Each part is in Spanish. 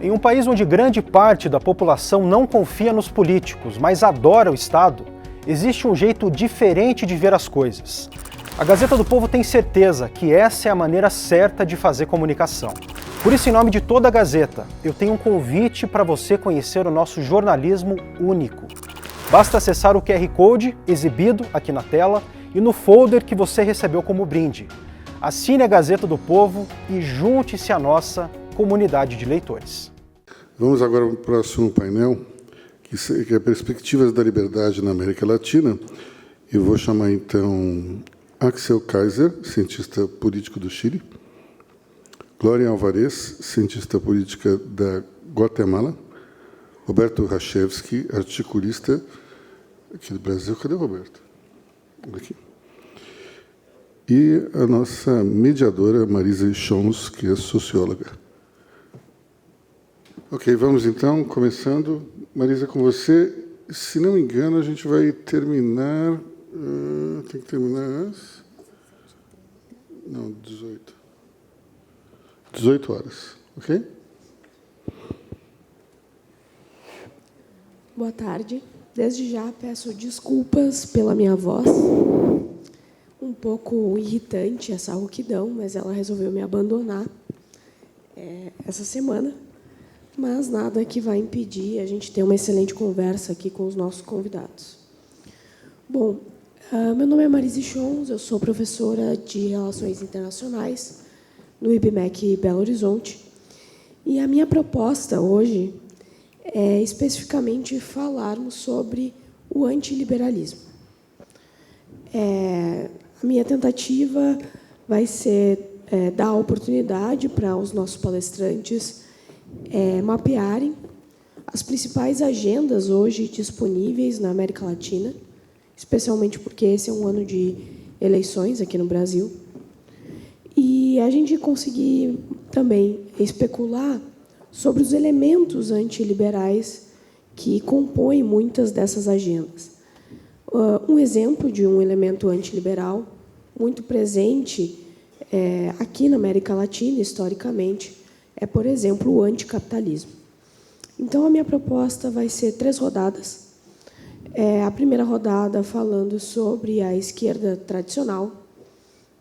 Em um país onde grande parte da população não confia nos políticos, mas adora o Estado, existe um jeito diferente de ver as coisas. A Gazeta do Povo tem certeza que essa é a maneira certa de fazer comunicação. Por isso, em nome de toda a Gazeta, eu tenho um convite para você conhecer o nosso jornalismo único. Basta acessar o QR Code exibido aqui na tela e no folder que você recebeu como brinde. Assine a Gazeta do Povo e junte-se à nossa comunidade de leitores. Vamos agora para o próximo painel, que é Perspectivas da Liberdade na América Latina. Eu vou chamar, então, Axel Kaiser, cientista político do Chile, Glória Alvarez, cientista política da Guatemala, Roberto Rachevski, articulista aqui do Brasil. Cadê o Roberto? Aqui. E a nossa mediadora, Marisa Chons, que é socióloga. Ok, vamos então, começando. Marisa, com você. Se não me engano, a gente vai terminar... tem que terminar às... Não, 18. 18 horas, ok? Boa tarde. Desde já peço desculpas pela minha voz. Um pouco irritante essa rouquidão, mas ela resolveu me abandonar essa semana. Mas nada que vai impedir a gente ter uma excelente conversa aqui com os nossos convidados. Bom, meu nome é Marisa Chons, eu sou professora de Relações Internacionais no IBMEC Belo Horizonte. E a minha proposta hoje é especificamente falarmos sobre o antiliberalismo. A minha tentativa vai ser dar a oportunidade para os nossos palestrantes mapearem as principais agendas hoje disponíveis na América Latina, especialmente porque esse é um ano de eleições aqui no Brasil, e a gente conseguir também especular sobre os elementos antiliberais que compõem muitas dessas agendas. Um exemplo de um elemento antiliberal muito presente aqui na América Latina, historicamente, é, por exemplo, o anticapitalismo. Então, a minha proposta vai ser 3 rodadas. A primeira rodada falando sobre a esquerda tradicional.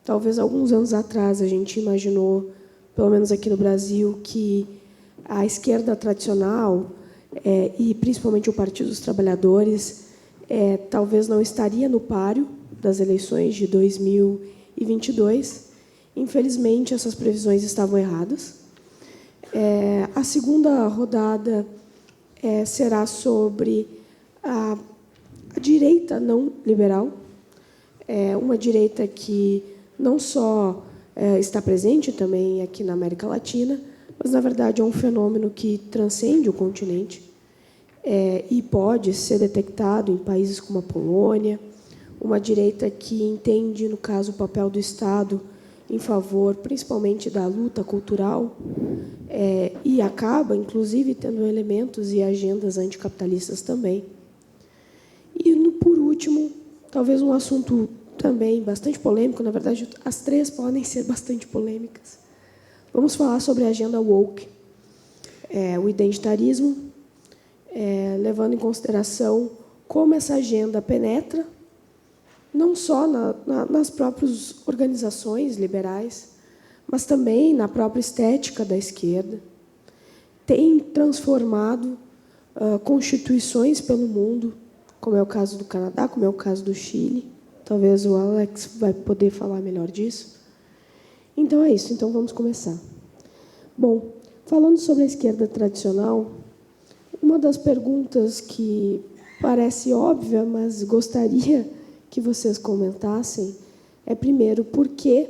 Talvez, alguns anos atrás, a gente imaginou, pelo menos aqui no Brasil, que a esquerda tradicional, e principalmente o Partido dos Trabalhadores, talvez não estaria no páreo das eleições de 2022. Infelizmente, essas previsões estavam erradas. A segunda rodada será sobre a direita não liberal, uma direita que não só está presente também aqui na América Latina, mas, na verdade, é um fenômeno que transcende o continente e pode ser detectado em países como a Polônia, uma direita que entende, no caso, o papel do Estado em favor, principalmente, da luta cultural, e acaba, inclusive, tendo elementos e agendas anticapitalistas também. E, por último, talvez um assunto também bastante polêmico, na verdade, as 3 podem ser bastante polêmicas. Vamos falar sobre a agenda woke, o identitarismo, levando em consideração como essa agenda penetra não só nas próprias organizações liberais, mas também na própria estética da esquerda, tem transformado constituições pelo mundo, como é o caso do Canadá, como é o caso do Chile. Talvez o Alex vai poder falar melhor disso. Então, é isso. Então, vamos começar. Bom, falando sobre a esquerda tradicional, uma das perguntas que parece óbvia, mas gostaria que vocês comentassem, primeiro, por que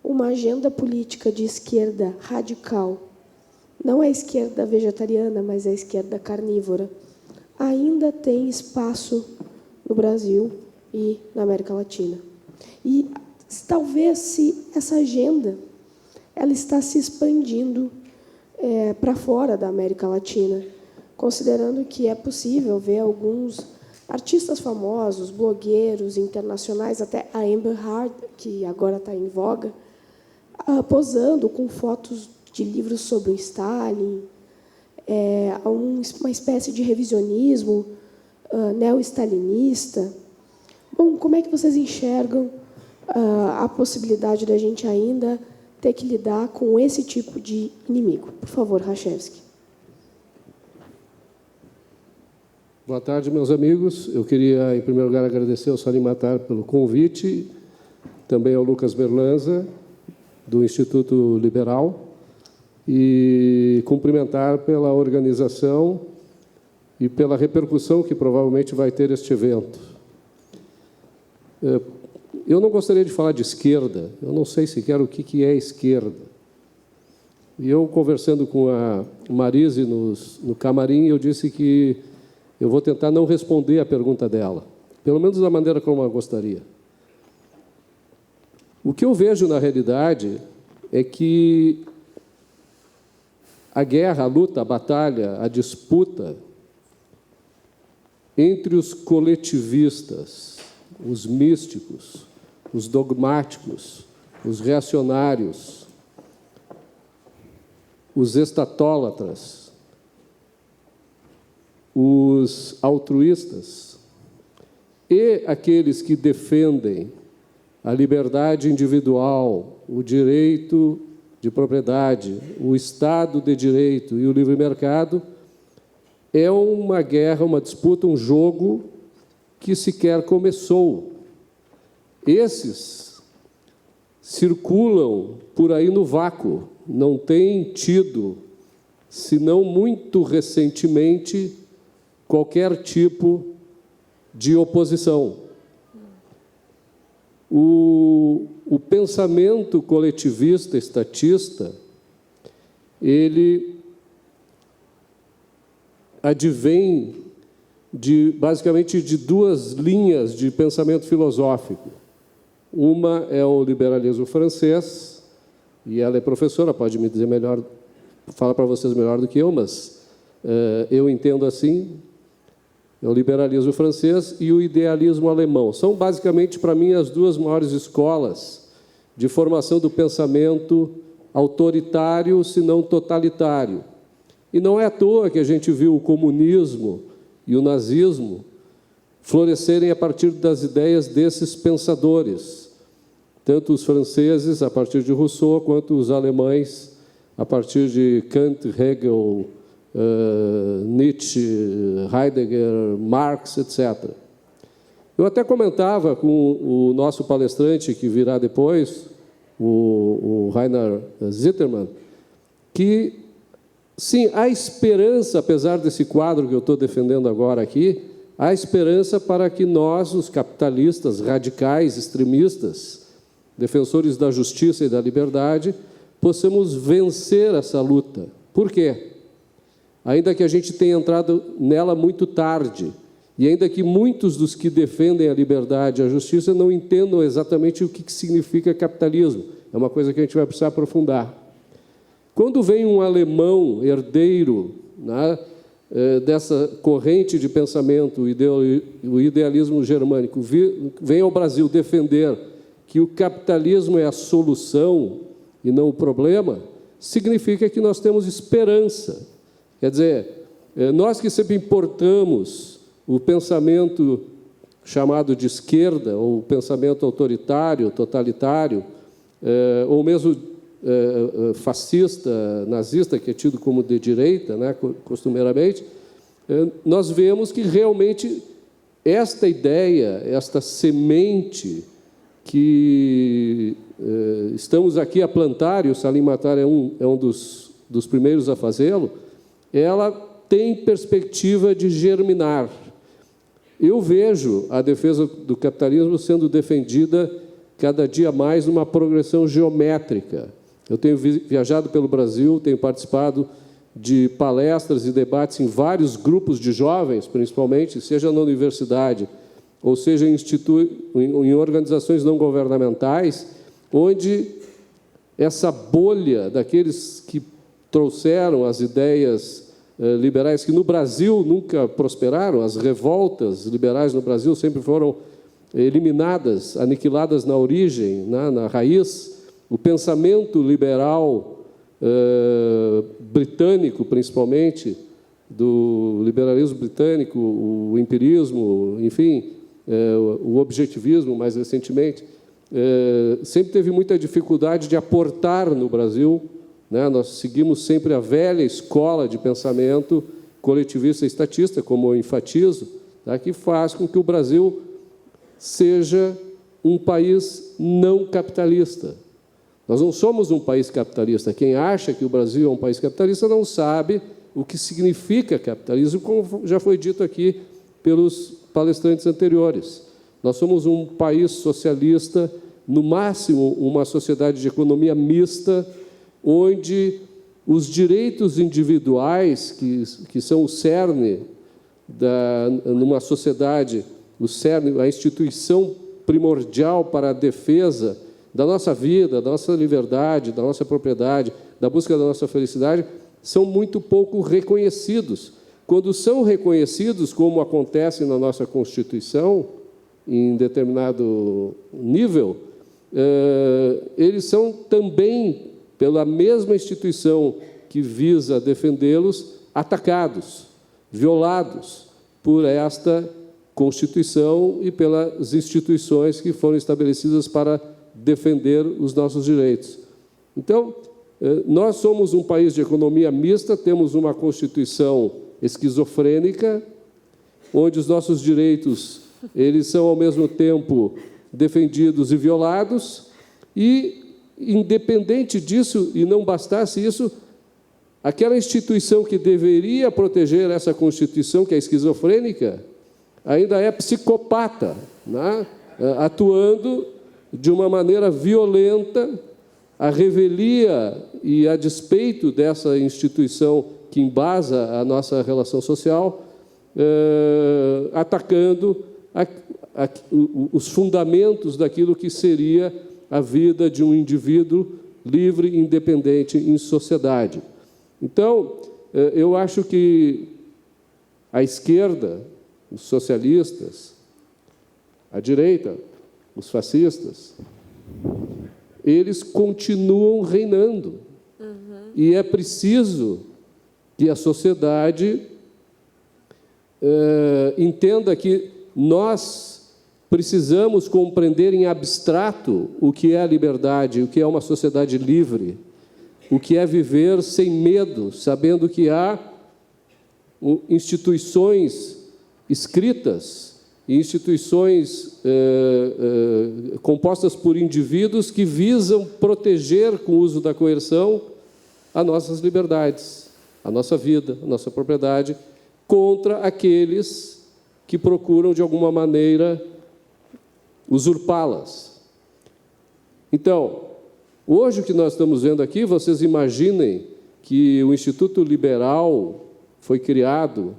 uma agenda política de esquerda radical, não a esquerda vegetariana, mas a esquerda carnívora, ainda tem espaço no Brasil e na América Latina. E talvez se essa agenda ela está se expandindo para fora da América Latina, considerando que é possível ver alguns artistas famosos, blogueiros internacionais, até a Amber Heard, que agora está em voga, posando com fotos de livros sobre o Stalin, a uma espécie de revisionismo neo-stalinista. Bom, como é que vocês enxergam a possibilidade da gente ainda ter que lidar com esse tipo de inimigo? Por favor, Rachevsky. Boa tarde, meus amigos. Eu queria, em primeiro lugar, agradecer ao Salim Matar pelo convite, também ao Lucas Berlanza, do Instituto Liberal, e cumprimentar pela organização e pela repercussão que provavelmente vai ter este evento. Eu não gostaria de falar de esquerda, eu não sei sequer o que é esquerda. E eu, conversando com a Marise no camarim, eu disse que eu vou tentar não responder a pergunta dela, pelo menos da maneira como eu gostaria. O que eu vejo, na realidade, é que a guerra, a luta, a batalha, a disputa entre os coletivistas, os místicos, os dogmáticos, os reacionários, os estatólatras, os altruístas e aqueles que defendem a liberdade individual, o direito de propriedade, o Estado de Direito e o livre mercado, é uma guerra, uma disputa, um jogo que sequer começou. Esses circulam por aí no vácuo, não têm tido, senão muito recentemente, qualquer tipo de oposição. O pensamento coletivista, estatista, ele advém basicamente de duas linhas de pensamento filosófico. Uma é o liberalismo francês, e ela é professora, pode me dizer melhor, falar para vocês melhor do que eu, mas eu entendo assim. É o liberalismo francês e o idealismo alemão. São, basicamente, para mim, as duas maiores escolas de formação do pensamento autoritário, se não totalitário. E não é à toa que a gente viu o comunismo e o nazismo florescerem a partir das ideias desses pensadores, tanto os franceses, a partir de Rousseau, quanto os alemães, a partir de Kant, Hegel, Nietzsche, Heidegger, Marx, etc. Eu até comentava com o nosso palestrante, que virá depois, o Rainer Zittermann, que, sim, há esperança, apesar desse quadro que eu estou defendendo agora aqui, há esperança para que nós, os capitalistas radicais, extremistas, defensores da justiça e da liberdade, possamos vencer essa luta. Por quê? Ainda que a gente tenha entrado nela muito tarde, e ainda que muitos dos que defendem a liberdade e a justiça não entendam exatamente o que significa capitalismo. É uma coisa que a gente vai precisar aprofundar. Quando vem um alemão herdeiro, né, dessa corrente de pensamento, o idealismo germânico, vem ao Brasil defender que o capitalismo é a solução e não o problema, significa que nós temos esperança. Quer dizer, nós que sempre importamos o pensamento chamado de esquerda, ou o pensamento autoritário, totalitário, ou mesmo fascista, nazista, que é tido como de direita, né, costumeiramente, nós vemos que realmente esta ideia, esta semente que estamos aqui a plantar, e o Salim Matar é um dos primeiros a fazê-lo, ela tem perspectiva de germinar. Eu vejo a defesa do capitalismo sendo defendida cada dia mais numa progressão geométrica. Eu tenho viajado pelo Brasil, tenho participado de palestras e debates em vários grupos de jovens, principalmente, seja na universidade, ou seja em organizações não governamentais, onde essa bolha daqueles que trouxeram as ideias liberais, que no Brasil nunca prosperaram, as revoltas liberais no Brasil sempre foram eliminadas, aniquiladas na origem, na raiz. O pensamento liberal britânico, principalmente, do liberalismo britânico, o empirismo, enfim, o objetivismo, mais recentemente, sempre teve muita dificuldade de aportar no Brasil, né? Nós seguimos sempre a velha escola de pensamento coletivista e estatista, como eu enfatizo, tá? Que faz com que o Brasil seja um país não capitalista. Nós não somos um país capitalista. Quem acha que o Brasil é um país capitalista não sabe o que significa capitalismo, como já foi dito aqui pelos palestrantes anteriores. Nós somos um país socialista, no máximo uma sociedade de economia mista, onde os direitos individuais, que são o cerne numa sociedade, o cerne, a instituição primordial para a defesa da nossa vida, da nossa liberdade, da nossa propriedade, da busca da nossa felicidade, são muito pouco reconhecidos. Quando são reconhecidos, como acontece na nossa Constituição, em determinado nível, eles são também, pela mesma instituição que visa defendê-los, atacados, violados por esta Constituição e pelas instituições que foram estabelecidas para defender os nossos direitos. Então, nós somos um país de economia mista, temos uma Constituição esquizofrênica, onde os nossos direitos eles são, ao mesmo tempo, defendidos e violados, e, independente disso, e não bastasse isso, aquela instituição que deveria proteger essa Constituição, que é esquizofrênica, ainda é psicopata, né? Atuando de uma maneira violenta, a revelia e a despeito dessa instituição que embasa a nossa relação social, atacando os fundamentos daquilo que seria a vida de um indivíduo livre, independente em sociedade. Então, eu acho que a esquerda, os socialistas, a direita, os fascistas, eles continuam reinando. E é preciso que a sociedade entenda que nós precisamos compreender em abstrato o que é a liberdade, o que é uma sociedade livre, o que é viver sem medo, sabendo que há instituições escritas e instituições compostas por indivíduos que visam proteger, com o uso da coerção, as nossas liberdades, a nossa vida, a nossa propriedade, contra aqueles que procuram, de alguma maneira, usurpá-las. Então, hoje o que nós estamos vendo aqui, vocês imaginem que o Instituto Liberal foi criado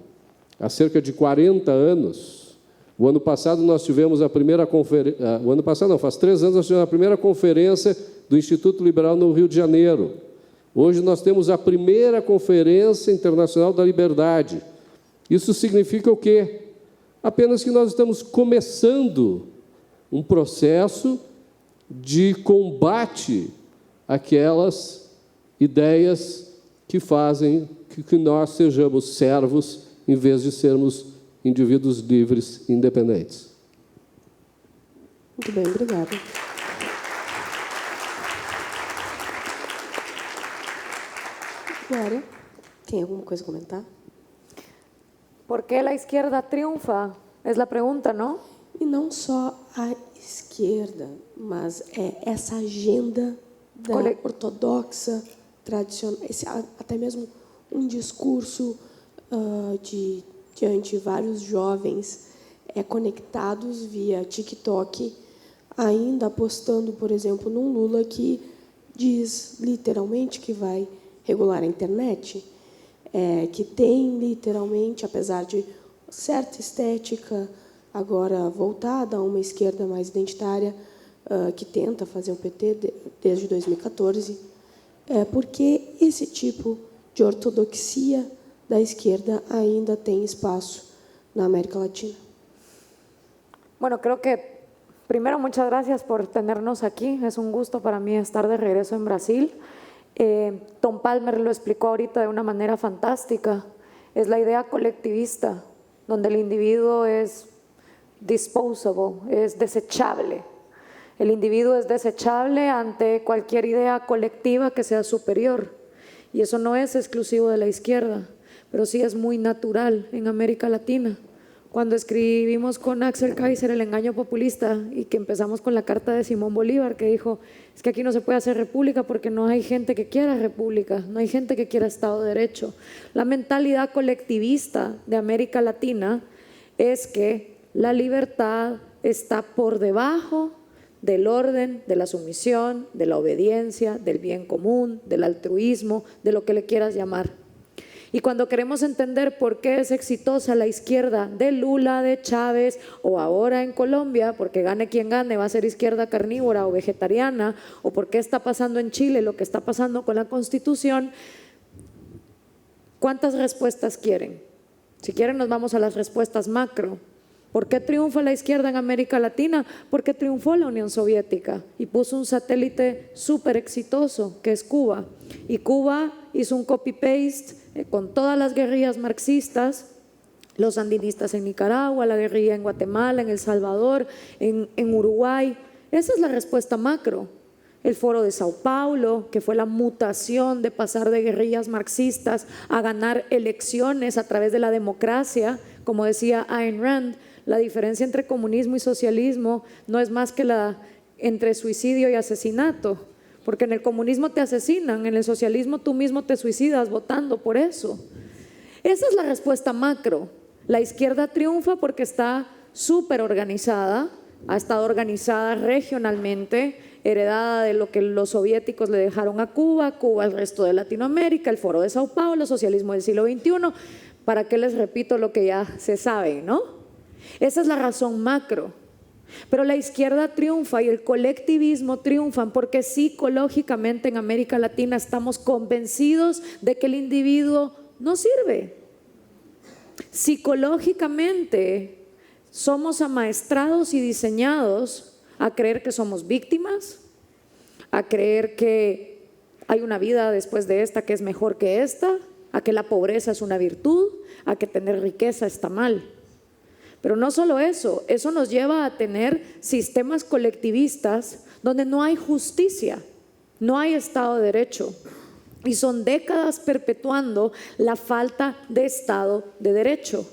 há cerca de 40 anos. O ano passado nós tivemos a primeira conferência... O ano passado não, faz 3 anos nós tivemos a primeira conferência do Instituto Liberal no Rio de Janeiro. Hoje nós temos a primeira Conferência Internacional da Liberdade. Isso significa o quê? Apenas que nós estamos começando um processo de combate àquelas ideias que fazem que nós sejamos servos em vez de sermos indivíduos livres e independentes. Muito bem, obrigada. Glória, tem alguma coisa a comentar? ¿Por qué la izquierda triunfa? Es la pregunta, ¿no? E não só a esquerda, mas essa agenda ortodoxa, tradicional, até mesmo um discurso diante de vários jovens conectados via TikTok, ainda apostando, por exemplo, num Lula que diz literalmente que vai regular a internet, que tem literalmente, apesar de certa estética agora voltada a uma esquerda mais identitária, que tenta fazer o PT desde 2014, porque esse tipo de ortodoxia da izquierda ainda tem espaço na América Latina. Bueno, creo que primero muchas gracias por tenernos aquí. Es un gusto para mí estar de regreso en Brasil. Tom Palmer lo explicó ahorita de una manera fantástica, es la idea colectivista, donde el individuo es disposable, es desechable. El individuo es desechable ante cualquier idea colectiva que sea superior. Y eso no es exclusivo de la izquierda, pero sí es muy natural en América Latina. Cuando escribimos con Axel Kaiser El engaño populista y que empezamos con la carta de Simón Bolívar que dijo, es que aquí no se puede hacer república porque no hay gente que quiera república, no hay gente que quiera Estado de Derecho. La mentalidad colectivista de América Latina es que la libertad está por debajo del orden, de la sumisión, de la obediencia, del bien común, del altruismo, de lo que le quieras llamar. Y cuando queremos entender por qué es exitosa la izquierda de Lula, de Chávez o ahora en Colombia, porque gane quien gane va a ser izquierda carnívora o vegetariana, o por qué está pasando en Chile lo que está pasando con la Constitución, ¿cuántas respuestas quieren? Si quieren nos vamos a las respuestas macro. ¿Por qué triunfa la izquierda en América Latina? Porque triunfó la Unión Soviética y puso un satélite súper exitoso que es Cuba. Y Cuba hizo un copy-paste con todas las guerrillas marxistas, los sandinistas en Nicaragua, la guerrilla en Guatemala, en El Salvador, en Uruguay. Esa es la respuesta macro. El Foro de Sao Paulo, que fue la mutación de pasar de guerrillas marxistas a ganar elecciones a través de la democracia, como decía Ayn Rand. La diferencia entre comunismo y socialismo no es más que la entre suicidio y asesinato, porque en el comunismo te asesinan, en el socialismo tú mismo te suicidas votando por eso. Esa es la respuesta macro. La izquierda triunfa porque está súper organizada, ha estado organizada regionalmente, heredada de lo que los soviéticos le dejaron a Cuba, Cuba al resto de Latinoamérica, el Foro de Sao Paulo, socialismo del siglo XXI. ¿Para qué les repito lo que ya se sabe, no? Esa es la razón macro. Pero la izquierda triunfa y el colectivismo triunfan porque psicológicamente en América Latina estamos convencidos de que el individuo no sirve. Psicológicamente somos amaestrados y diseñados a creer que somos víctimas, a creer que hay una vida después de esta que es mejor que esta, a que la pobreza es una virtud, a que tener riqueza está mal. Pero no solo eso, eso nos lleva a tener sistemas colectivistas donde no hay justicia, no hay Estado de Derecho. Y son décadas perpetuando la falta de Estado de Derecho.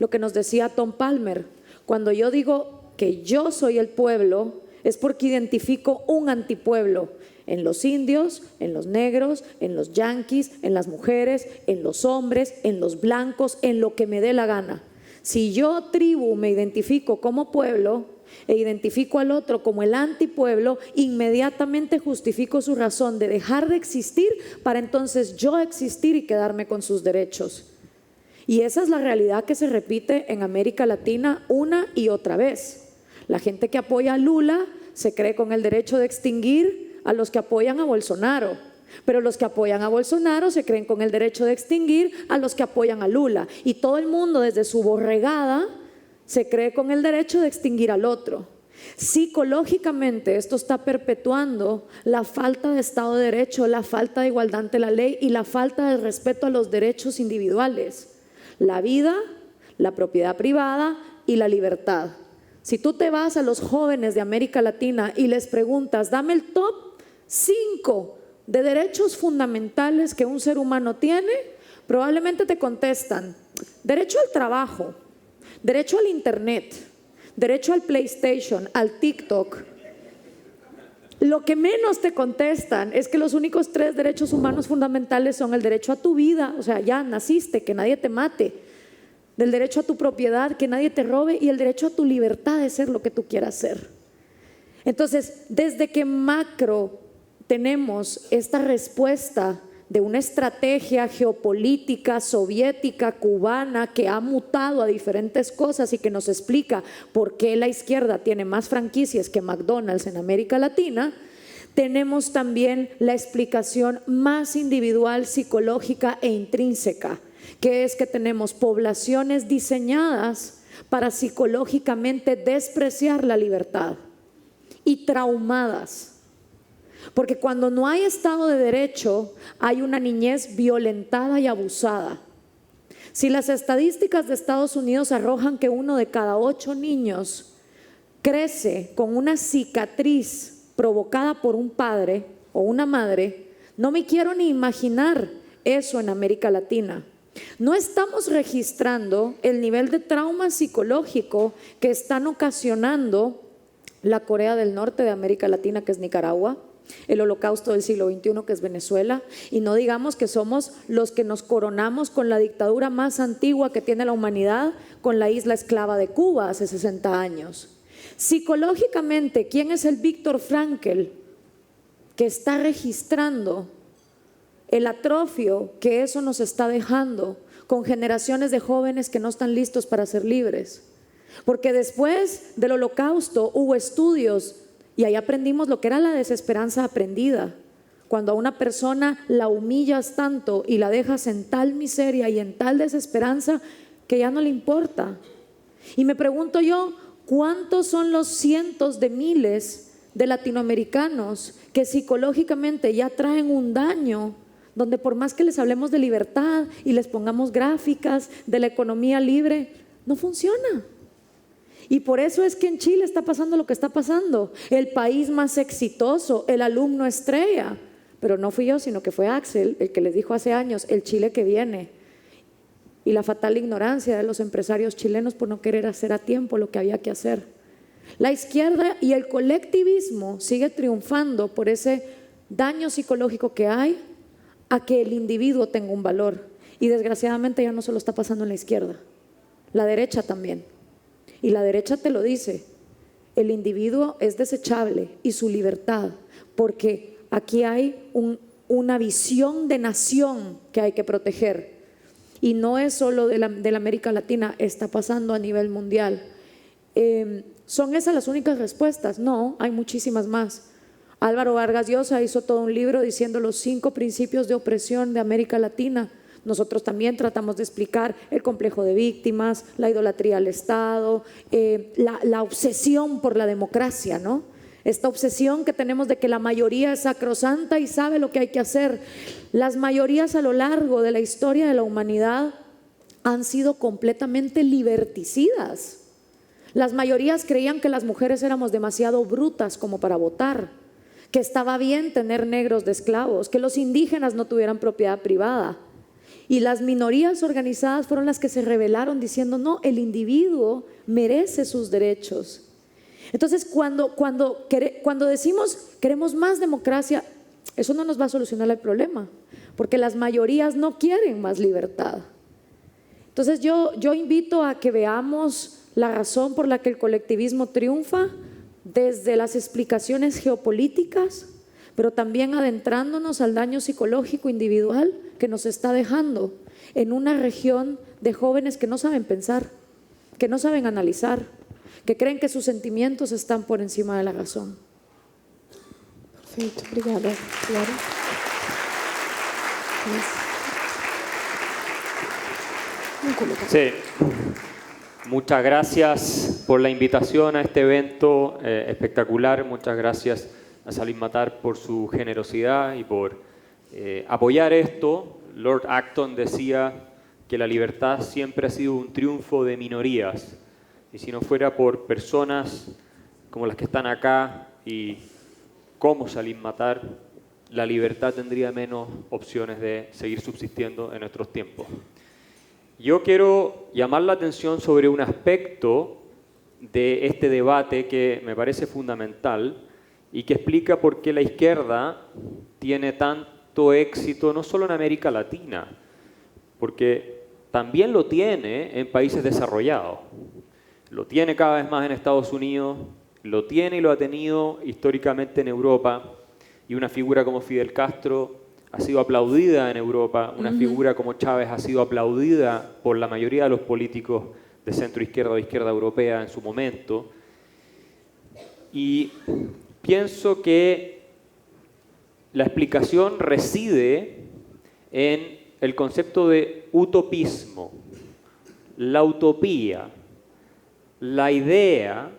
Lo que nos decía Tom Palmer, cuando yo digo que yo soy el pueblo, es porque identifico un antipueblo en los indios, en los negros, en los yanquis, en las mujeres, en los hombres, en los blancos, en lo que me dé la gana. Si yo, tribu, me identifico como pueblo e identifico al otro como el antipueblo, inmediatamente justifico su razón de dejar de existir para entonces yo existir y quedarme con sus derechos. Y esa es la realidad que se repite en América Latina una y otra vez. La gente que apoya a Lula se cree con el derecho de extinguir a los que apoyan a Bolsonaro. Pero los que apoyan a Bolsonaro se creen con el derecho de extinguir a los que apoyan a Lula. Y todo el mundo desde su borregada se cree con el derecho de extinguir al otro. Psicológicamente esto está perpetuando la falta de Estado de Derecho, la falta de igualdad ante la ley y la falta de respeto a los derechos individuales. La vida, la propiedad privada y la libertad. Si tú te vas a los jóvenes de América Latina y les preguntas, dame el top 5 de derechos fundamentales que un ser humano tiene, probablemente te contestan derecho al trabajo, derecho al internet, derecho al PlayStation, al TikTok. Lo que menos te contestan es que los únicos 3 derechos humanos fundamentales son el derecho a tu vida, o sea, ya naciste, que nadie te mate, del derecho a tu propiedad, que nadie te robe, y el derecho a tu libertad de ser lo que tú quieras ser. Entonces, desde que macro tenemos esta respuesta de una estrategia geopolítica soviética, cubana, que ha mutado a diferentes cosas y que nos explica por qué la izquierda tiene más franquicias que McDonald's en América Latina, tenemos también la explicación más individual, psicológica e intrínseca, que es que tenemos poblaciones diseñadas para psicológicamente despreciar la libertad y traumadas. Porque cuando no hay Estado de Derecho, hay una niñez violentada y abusada. Si las estadísticas de Estados Unidos arrojan que 1 de cada 8 niños crece con una cicatriz provocada por un padre o una madre, no me quiero ni imaginar eso en América Latina. No estamos registrando el nivel de trauma psicológico que están ocasionando la Corea del Norte de América Latina, que es Nicaragua, el holocausto del siglo XXI, que es Venezuela, y no digamos que somos los que nos coronamos con la dictadura más antigua que tiene la humanidad, con la isla esclava de Cuba hace 60 años. Psicológicamente, ¿quién es el Víctor Frankl que está registrando el atrofio que eso nos está dejando con generaciones de jóvenes que no están listos para ser libres? Porque después del holocausto hubo estudios y ahí aprendimos lo que era la desesperanza aprendida. Cuando a una persona la humillas tanto y la dejas en tal miseria y en tal desesperanza que ya no le importa. Y me pregunto yo, ¿cuántos son los cientos de miles de latinoamericanos que psicológicamente ya traen un daño, donde por más que les hablemos de libertad y les pongamos gráficas de la economía libre, no funciona? Y por eso es que en Chile está pasando lo que está pasando. El país más exitoso, el alumno estrella. Pero no fui yo, sino que fue Axel el que les dijo hace años, el Chile que viene. Y la fatal ignorancia de los empresarios chilenos por no querer hacer a tiempo lo que había que hacer. La izquierda y el colectivismo sigue triunfando por ese daño psicológico que hay a que el individuo tenga un valor. Y desgraciadamente ya no solo está pasando en la izquierda, la derecha también. Y la derecha te lo dice, el individuo es desechable y su libertad, porque aquí hay una visión de nación que hay que proteger. Y no es solo de la América Latina, está pasando a nivel mundial. ¿Son esas las únicas respuestas? No, hay muchísimas más. Álvaro Vargas Llosa hizo todo un libro diciendo los 5 principios de opresión de América Latina. Nosotros también tratamos de explicar el complejo de víctimas, la idolatría al Estado, la obsesión por la democracia, ¿no? Esta obsesión que tenemos de que la mayoría es sacrosanta y sabe lo que hay que hacer. Las mayorías a lo largo de la historia de la humanidad han sido completamente liberticidas. Las mayorías creían que las mujeres éramos demasiado brutas como para votar, que estaba bien tener negros de esclavos, que los indígenas no tuvieran propiedad privada. Y las minorías organizadas fueron las que se rebelaron diciendo, no, el individuo merece sus derechos. Entonces, cuando decimos queremos más democracia, eso no nos va a solucionar el problema, porque las mayorías no quieren más libertad. Entonces, yo invito a que veamos la razón por la que el colectivismo triunfa desde las explicaciones geopolíticas, pero también adentrándonos al daño psicológico individual que nos está dejando en una región de jóvenes que no saben pensar, que no saben analizar, que creen que sus sentimientos están por encima de la razón. Perfecto, obrigada. Claro. Sí, muchas gracias por la invitación a este evento espectacular. Muchas gracias a Salim Matar por su generosidad y por apoyar esto. Lord Acton decía que la libertad siempre ha sido un triunfo de minorías, y si no fuera por personas como las que están acá y como Salim Matar, la libertad tendría menos opciones de seguir subsistiendo en nuestros tiempos. Yo quiero llamar la atención sobre un aspecto de este debate que me parece fundamental y que explica por qué la izquierda tiene tanto éxito no solo en América Latina, porque también lo tiene en países desarrollados. Lo tiene cada vez más en Estados Unidos, lo tiene y lo ha tenido históricamente en Europa, y una figura como Fidel Castro ha sido aplaudida en Europa, una figura como Chávez ha sido aplaudida por la mayoría de los políticos de centro izquierda o izquierda europea en su momento. Y pienso que la explicación reside en el concepto de utopismo, la utopía, la idea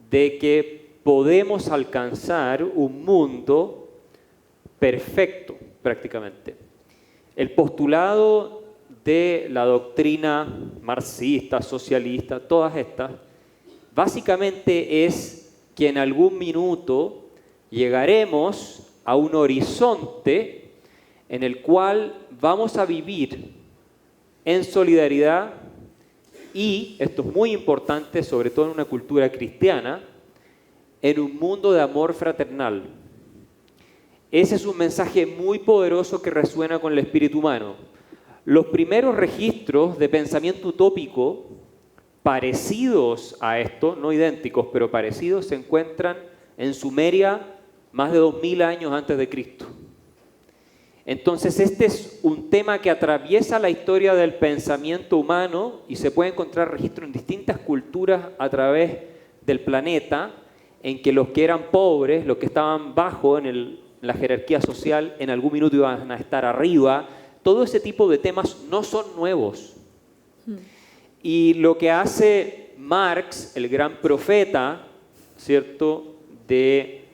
de que podemos alcanzar un mundo perfecto prácticamente. El postulado de la doctrina marxista, socialista, todas estas, básicamente es que en algún minuto llegaremos a un horizonte en el cual vamos a vivir en solidaridad y, esto es muy importante, sobre todo en una cultura cristiana, en un mundo de amor fraternal. Ese es un mensaje muy poderoso que resuena con el espíritu humano. Los primeros registros de pensamiento utópico parecidos a esto, no idénticos, pero parecidos, se encuentran en Sumeria más de 2000 años antes de Cristo. Entonces este es un tema que atraviesa la historia del pensamiento humano y se puede encontrar registro en distintas culturas a través del planeta, en que los que eran pobres, los que estaban bajo en la jerarquía social, en algún minuto iban a estar arriba. Todo ese tipo de temas no son nuevos. Y lo que hace Marx, el gran profeta, ¿cierto?, de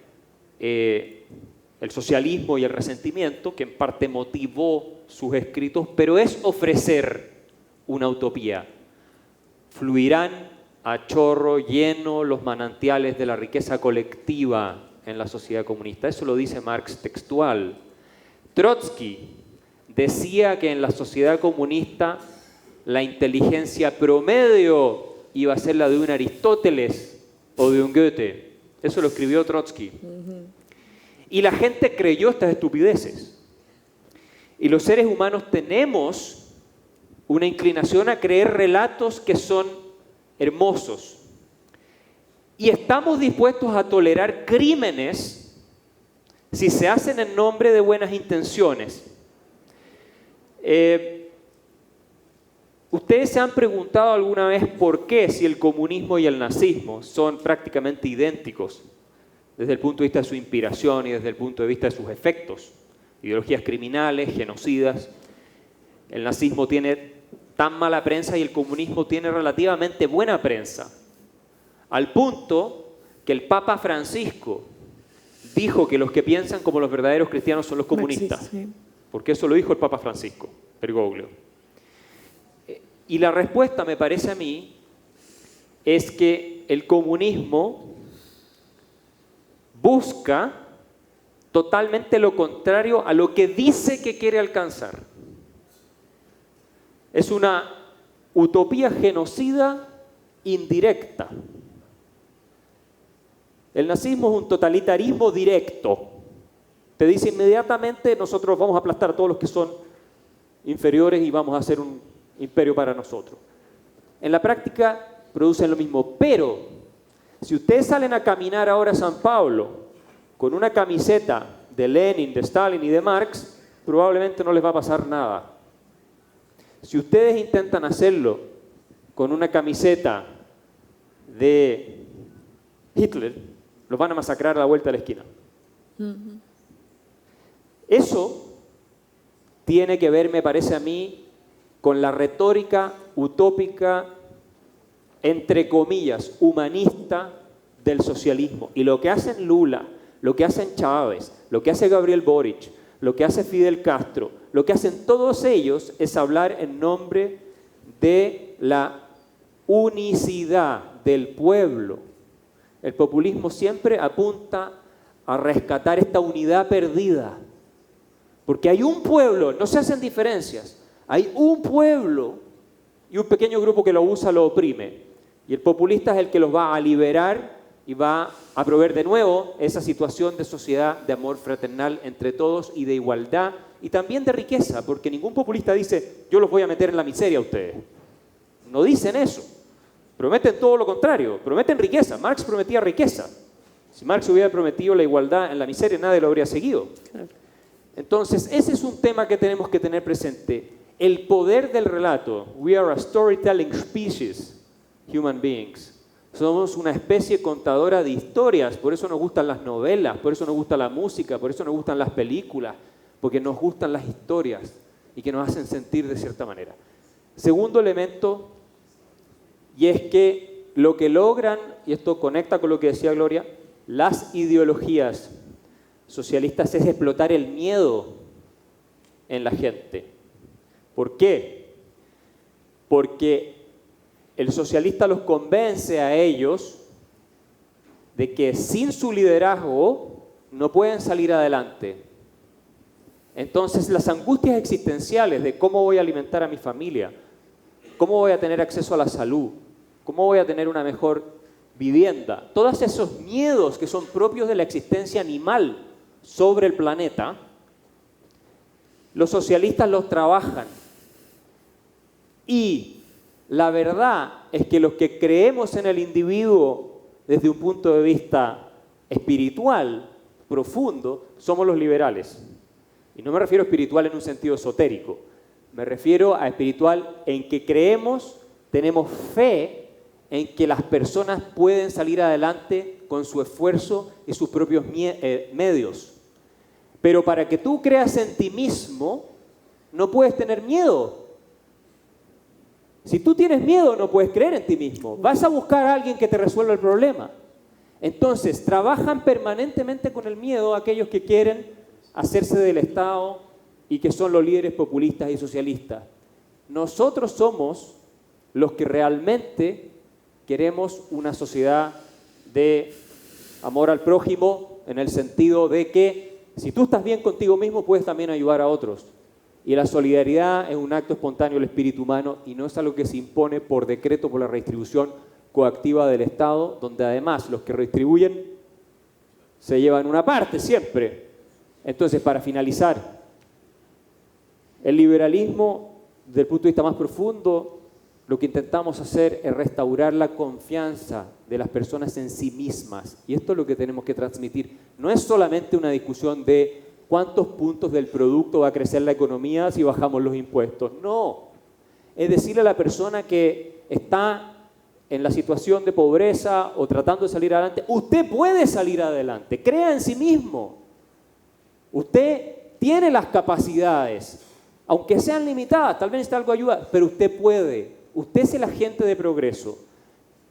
el socialismo y el resentimiento, que en parte motivó sus escritos, pero es ofrecer una utopía. Fluirán a chorro lleno los manantiales de la riqueza colectiva en la sociedad comunista. Eso lo dice Marx textual. Trotsky decía que en la sociedad comunista la inteligencia promedio iba a ser la de un Aristóteles o de un Goethe. Eso lo escribió Trotsky. Y la gente creyó estas estupideces. Y los seres humanos tenemos una inclinación a creer relatos que son hermosos. Y estamos dispuestos a tolerar crímenes si se hacen en nombre de buenas intenciones. ¿Ustedes se han preguntado alguna vez por qué, si el comunismo y el nazismo son prácticamente idénticos desde el punto de vista de su inspiración y desde el punto de vista de sus efectos? Ideologías criminales, genocidas. El nazismo tiene tan mala prensa y el comunismo tiene relativamente buena prensa, al punto que el Papa Francisco dijo que los que piensan como los verdaderos cristianos son los comunistas. Porque eso lo dijo el Papa Francisco, Bergoglio. Y la respuesta, me parece a mí, es que el comunismo busca totalmente lo contrario a lo que dice que quiere alcanzar. Es una utopía genocida indirecta. El nazismo es un totalitarismo directo. Te dice inmediatamente, nosotros vamos a aplastar a todos los que son inferiores y vamos a hacer un imperio para nosotros. En la práctica producen lo mismo, pero si ustedes salen a caminar ahora a San Pablo con una camiseta de Lenin, de Stalin y de Marx, probablemente no les va a pasar nada. Si ustedes intentan hacerlo con una camiseta de Hitler, los van a masacrar a la vuelta de la esquina. Eso tiene que ver, me parece a mí, con la retórica utópica, entre comillas, humanista del socialismo. Y lo que hacen Lula, lo que hacen Chávez, lo que hace Gabriel Boric, lo que hace Fidel Castro, lo que hacen todos ellos es hablar en nombre de la unicidad del pueblo. El populismo siempre apunta a rescatar esta unidad perdida. Porque hay un pueblo, no se hacen diferencias. Hay un pueblo y un pequeño grupo que lo usa, lo oprime. Y el populista es el que los va a liberar y va a proveer de nuevo esa situación de sociedad, de amor fraternal entre todos y de igualdad y también de riqueza, porque ningún populista dice, yo los voy a meter en la miseria a ustedes. No dicen eso. Prometen todo lo contrario, prometen riqueza. Marx prometía riqueza. Si Marx hubiera prometido la igualdad en la miseria, nadie lo habría seguido. Entonces, ese es un tema que tenemos que tener presente. El poder del relato. We are a storytelling species, human beings. Somos una especie contadora de historias, por eso nos gustan las novelas, por eso nos gusta la música, por eso nos gustan las películas, porque nos gustan las historias y que nos hacen sentir de cierta manera. Segundo elemento, y es que lo que logran, y esto conecta con lo que decía Gloria, las ideologías socialistas es explotar el miedo en la gente. ¿Por qué? Porque el socialista los convence a ellos de que sin su liderazgo no pueden salir adelante. Entonces, las angustias existenciales de cómo voy a alimentar a mi familia, cómo voy a tener acceso a la salud, cómo voy a tener una mejor vivienda, todos esos miedos que son propios de la existencia animal sobre el planeta, los socialistas los trabajan. Y la verdad es que los que creemos en el individuo desde un punto de vista espiritual, profundo, somos los liberales. Y no me refiero a espiritual en un sentido esotérico, me refiero a espiritual en que creemos, tenemos fe en que las personas pueden salir adelante con su esfuerzo y sus propios medios. Pero para que tú creas en ti mismo, no puedes tener miedo. Si tú tienes miedo, no puedes creer en ti mismo. Vas a buscar a alguien que te resuelva el problema. Entonces, trabajan permanentemente con el miedo aquellos que quieren hacerse del Estado y que son los líderes populistas y socialistas. Nosotros somos los que realmente queremos una sociedad de amor al prójimo, en el sentido de que si tú estás bien contigo mismo, puedes también ayudar a otros. Y la solidaridad es un acto espontáneo del espíritu humano y no es algo que se impone por decreto, por la redistribución coactiva del Estado, donde además los que redistribuyen se llevan una parte siempre. Entonces, para finalizar, el liberalismo, desde el punto de vista más profundo, lo que intentamos hacer es restaurar la confianza de las personas en sí mismas. Y esto es lo que tenemos que transmitir. No es solamente una discusión de cuántos puntos del producto va a crecer la economía si bajamos los impuestos. No. Es decirle a la persona que está en la situación de pobreza o tratando de salir adelante, usted puede salir adelante, crea en sí mismo. Usted tiene las capacidades, aunque sean limitadas, tal vez necesita algo de ayuda, pero usted puede. Usted es el agente de progreso.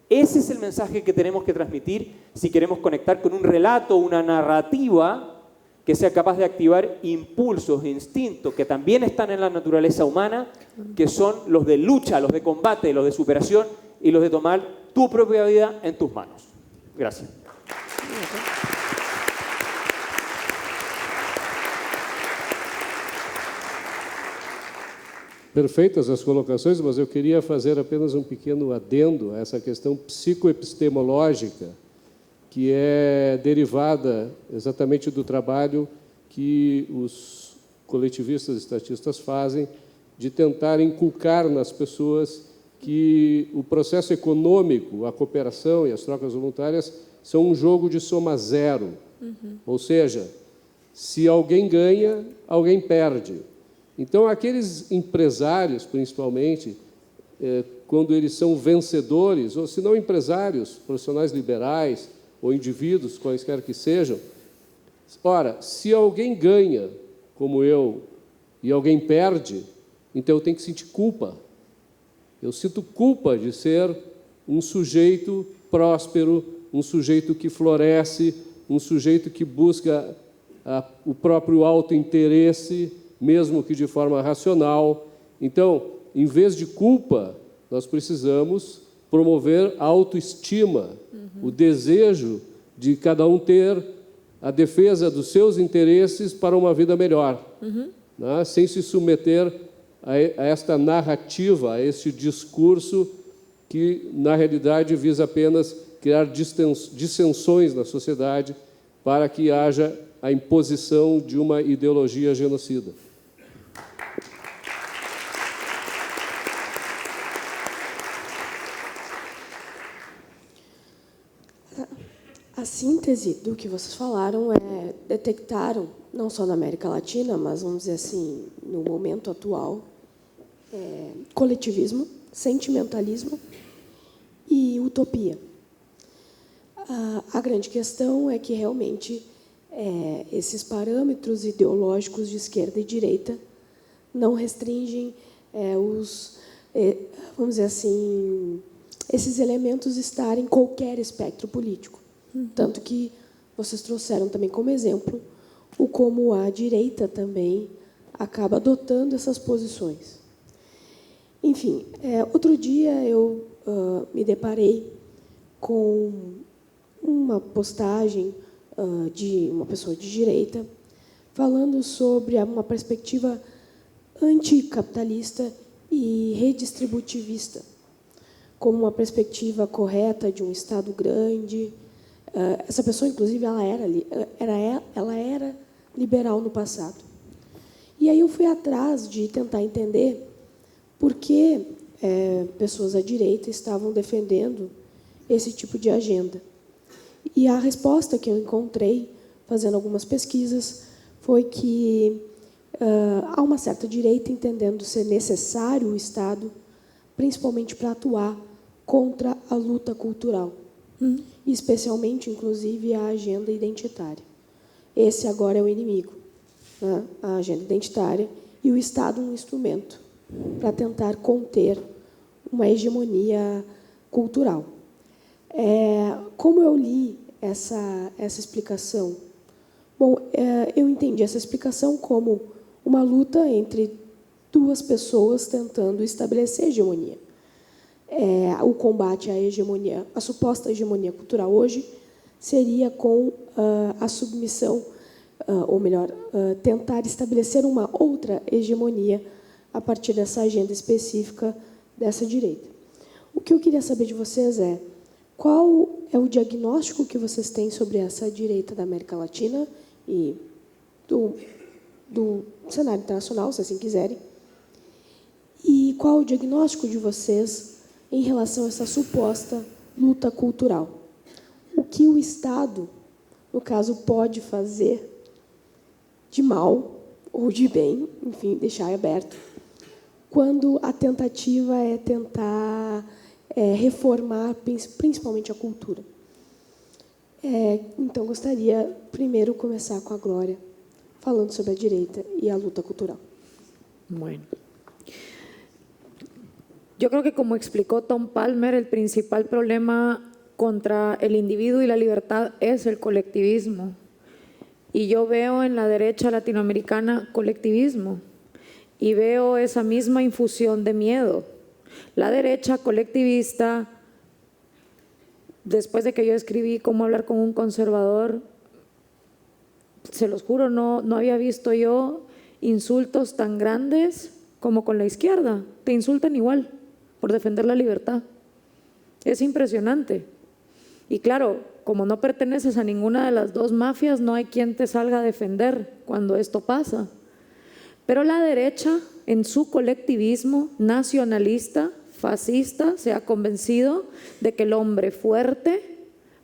Ese es el mensaje que tenemos que transmitir si queremos conectar con un relato, una narrativa que sea capaz de activar impulsos, instintos que también están en la naturaleza humana, que son los de lucha, los de combate, los de superación y los de tomar tu propia vida en tus manos. Gracias. Perfeitas as colocações, mas eu queria fazer apenas um pequeno adendo a essa questão psicoepistemológica, que é derivada exatamente do trabalho que os coletivistas estatistas fazem de tentar inculcar nas pessoas que o processo econômico, a cooperação e as trocas voluntárias são um jogo de soma zero. Ou seja, se alguém ganha, alguém perde. Então, aqueles empresários, principalmente, quando eles são vencedores, ou se não empresários, profissionais liberais ou indivíduos, quaisquer que sejam, ora, se alguém ganha, como eu, e alguém perde, então eu tenho que sentir culpa. Eu sinto culpa de ser um sujeito próspero, um sujeito que floresce, um sujeito que busca o próprio autointeresse, mesmo que de forma racional. Então, em vez de culpa, nós precisamos promover a autoestima, o desejo de cada um ter a defesa dos seus interesses para uma vida melhor, né? Sem se submeter a esta narrativa, a este discurso que, na realidade, visa apenas criar dissensões na sociedade para que haja a imposição de uma ideologia genocida. A síntese do que vocês falaram detectaram, não só na América Latina, mas, vamos dizer assim, no momento atual, coletivismo, sentimentalismo e utopia. A grande questão é que, realmente, esses parâmetros ideológicos de esquerda e direita não restringem vamos dizer assim, esses elementos estarem em qualquer espectro político. Tanto que vocês trouxeram também como exemplo o como a direita também acaba adotando essas posições. Enfim, outro dia eu me deparei com uma postagem de uma pessoa de direita falando sobre uma perspectiva anticapitalista e redistributivista, como uma perspectiva correta de um Estado grande. Essa pessoa, inclusive, ela era liberal no passado. E aí eu fui atrás de tentar entender por que pessoas à direita estavam defendendo esse tipo de agenda. E a resposta que eu encontrei, fazendo algumas pesquisas, foi que há uma certa direita entendendo ser necessário o Estado, principalmente para atuar contra a luta cultural, e especialmente, inclusive, a agenda identitária. Esse agora é o inimigo, né? A agenda identitária, e o Estado um instrumento para tentar conter uma hegemonia cultural. Como eu li essa explicação? Bom, eu entendi essa explicação como uma luta entre duas pessoas tentando estabelecer hegemonia. O combate à hegemonia, a suposta hegemonia cultural hoje, seria com a submissão, ou melhor, tentar estabelecer uma outra hegemonia a partir dessa agenda específica dessa direita. O que eu queria saber de vocês é qual é o diagnóstico que vocês têm sobre essa direita da América Latina e do cenário internacional, se assim quiserem, e qual o diagnóstico de vocês em relação a essa suposta luta cultural. O que o Estado, no caso, pode fazer de mal ou de bem, enfim, deixar aberto, quando a tentativa é tentar reformar principalmente a cultura. Então, gostaria primeiro começar com a Glória, falando sobre a direita y la lucha cultural. Bueno, yo creo que como explicó Tom Palmer, el principal problema contra el individuo y la libertad es el colectivismo. Y yo veo en la derecha latinoamericana colectivismo y veo esa misma infusión de miedo. La derecha colectivista, después de que yo escribí Cómo hablar con un conservador, se los juro, no había visto yo insultos tan grandes como con la izquierda. Te insultan igual por defender la libertad. Es impresionante. Y claro, como no perteneces a ninguna de las dos mafias, no hay quien te salga a defender cuando esto pasa. Pero la derecha, en su colectivismo nacionalista, fascista, se ha convencido de que el hombre fuerte,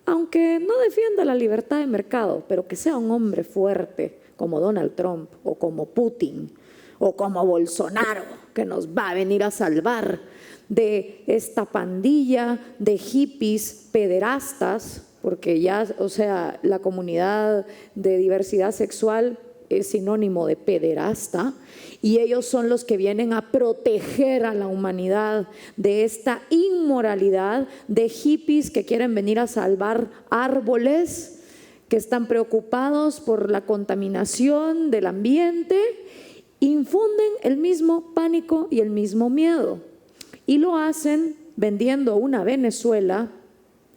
aunque no defienda la libertad de mercado, pero que sea un hombre fuerte, como Donald Trump, o como Putin, o como Bolsonaro, que nos va a venir a salvar de esta pandilla de hippies pederastas, porque ya, o sea, la comunidad de diversidad sexual es sinónimo de pederasta, y ellos son los que vienen a proteger a la humanidad de esta inmoralidad de hippies que quieren venir a salvar árboles, que están preocupados por la contaminación del ambiente, infunden el mismo pánico y el mismo miedo, y lo hacen vendiendo una Venezuela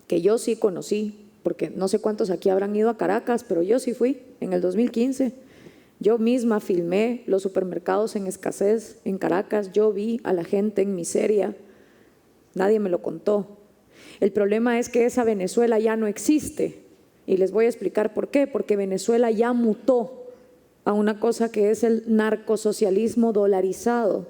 que yo sí conocí, porque no sé cuántos aquí habrán ido a Caracas, pero yo sí fui en el 2015. Yo misma filmé los supermercados en escasez en Caracas, yo vi a la gente en miseria, nadie me lo contó. El problema es que esa Venezuela ya no existe, y les voy a explicar por qué, porque Venezuela ya mutó a una cosa que es el narcosocialismo dolarizado.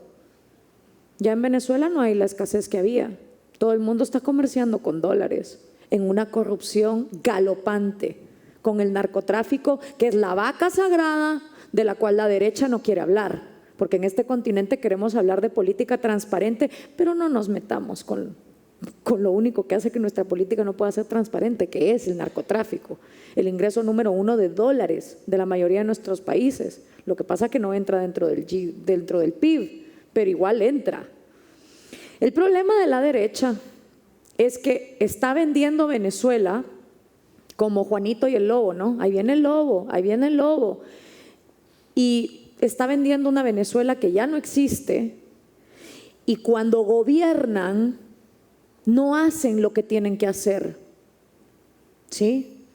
Ya en Venezuela no hay la escasez que había, todo el mundo está comerciando con dólares, en una corrupción galopante, con el narcotráfico, que es la vaca sagrada de la cual la derecha no quiere hablar, porque en este continente queremos hablar de política transparente, pero no nos metamos con lo único que hace que nuestra política no pueda ser transparente, que es el narcotráfico, el ingreso número 1 de dólares de la mayoría de nuestros países. Lo que pasa es que no entra dentro del PIB, pero igual entra. El problema de la derecha es que está vendiendo Venezuela como Juanito y el lobo, ¿no? Ahí viene el lobo, ahí viene el lobo. Y está vendiendo una Venezuela que ya no existe, y cuando gobiernan no hacen lo que tienen que hacer. ¿Sí?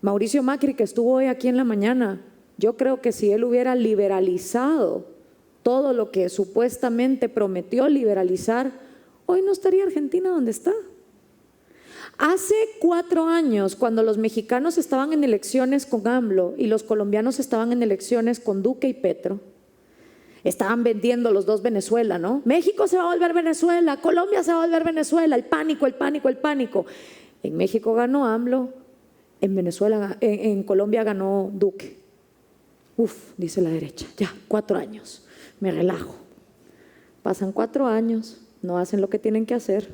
Mauricio Macri, que estuvo hoy aquí en la mañana, yo creo que si él hubiera liberalizado todo lo que supuestamente prometió liberalizar, hoy no estaría Argentina donde está. Hace 4 años, cuando los mexicanos estaban en elecciones con AMLO y los colombianos estaban en elecciones con Duque y Petro, estaban vendiendo los dos Venezuela, ¿no? México se va a volver Venezuela, Colombia se va a volver Venezuela, el pánico, el pánico, el pánico. En México ganó AMLO, en Colombia ganó Duque. Uf, dice la derecha, ya, 4 años, me relajo. Pasan 4 años, no hacen lo que tienen que hacer,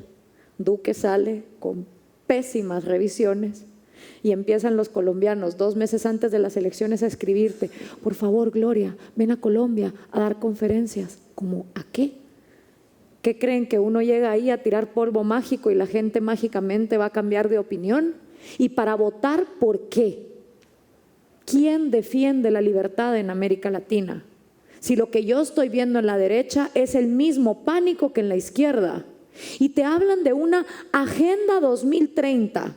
Duque sale con pésimas revisiones y empiezan los colombianos 2 meses antes de las elecciones a escribirte: por favor, Gloria, ven a Colombia a dar conferencias. ¿Cómo a qué? ¿Qué creen, que uno llega ahí a tirar polvo mágico y la gente mágicamente va a cambiar de opinión? ¿Y para votar por qué? ¿Quién defiende la libertad en América Latina? Si lo que yo estoy viendo en la derecha es el mismo pánico que en la izquierda. Y te hablan de una agenda 2030,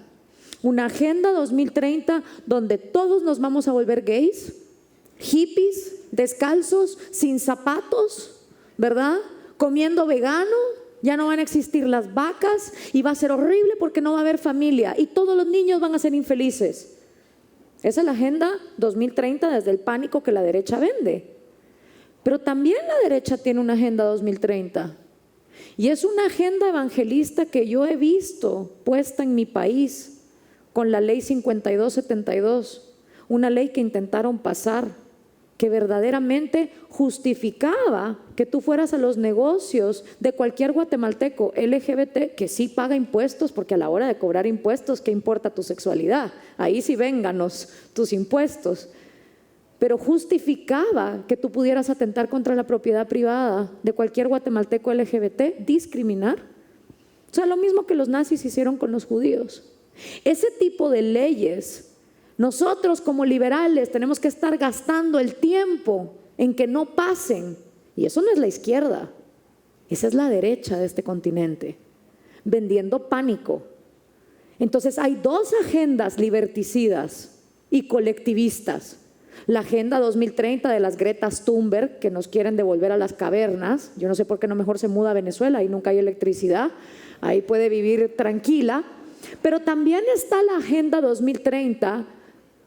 una agenda 2030 donde todos nos vamos a volver gays, hippies, descalzos, sin zapatos, ¿verdad? Comiendo vegano, ya no van a existir las vacas y va a ser horrible porque no va a haber familia y todos los niños van a ser infelices. Esa es la agenda 2030 desde el pánico que la derecha vende. Pero también la derecha tiene una agenda 2030. Y es una agenda evangelista que yo he visto puesta en mi país con la ley 5272, una ley que intentaron pasar, que verdaderamente justificaba que tú fueras a los negocios de cualquier guatemalteco LGBT que sí paga impuestos, porque a la hora de cobrar impuestos, ¿qué importa tu sexualidad? Ahí sí vénganos tus impuestos. Pero justificaba que tú pudieras atentar contra la propiedad privada de cualquier guatemalteco LGBT, discriminar. O sea, lo mismo que los nazis hicieron con los judíos. Ese tipo de leyes, nosotros como liberales tenemos que estar gastando el tiempo en que no pasen. Y eso no es la izquierda, esa es la derecha de este continente, vendiendo pánico. Entonces hay 2 agendas liberticidas y colectivistas. La agenda 2030 de las Greta Thunberg, que nos quieren devolver a las cavernas. Yo no sé por qué no mejor se muda a Venezuela, ahí nunca hay electricidad, ahí puede vivir tranquila. Pero también está la agenda 2030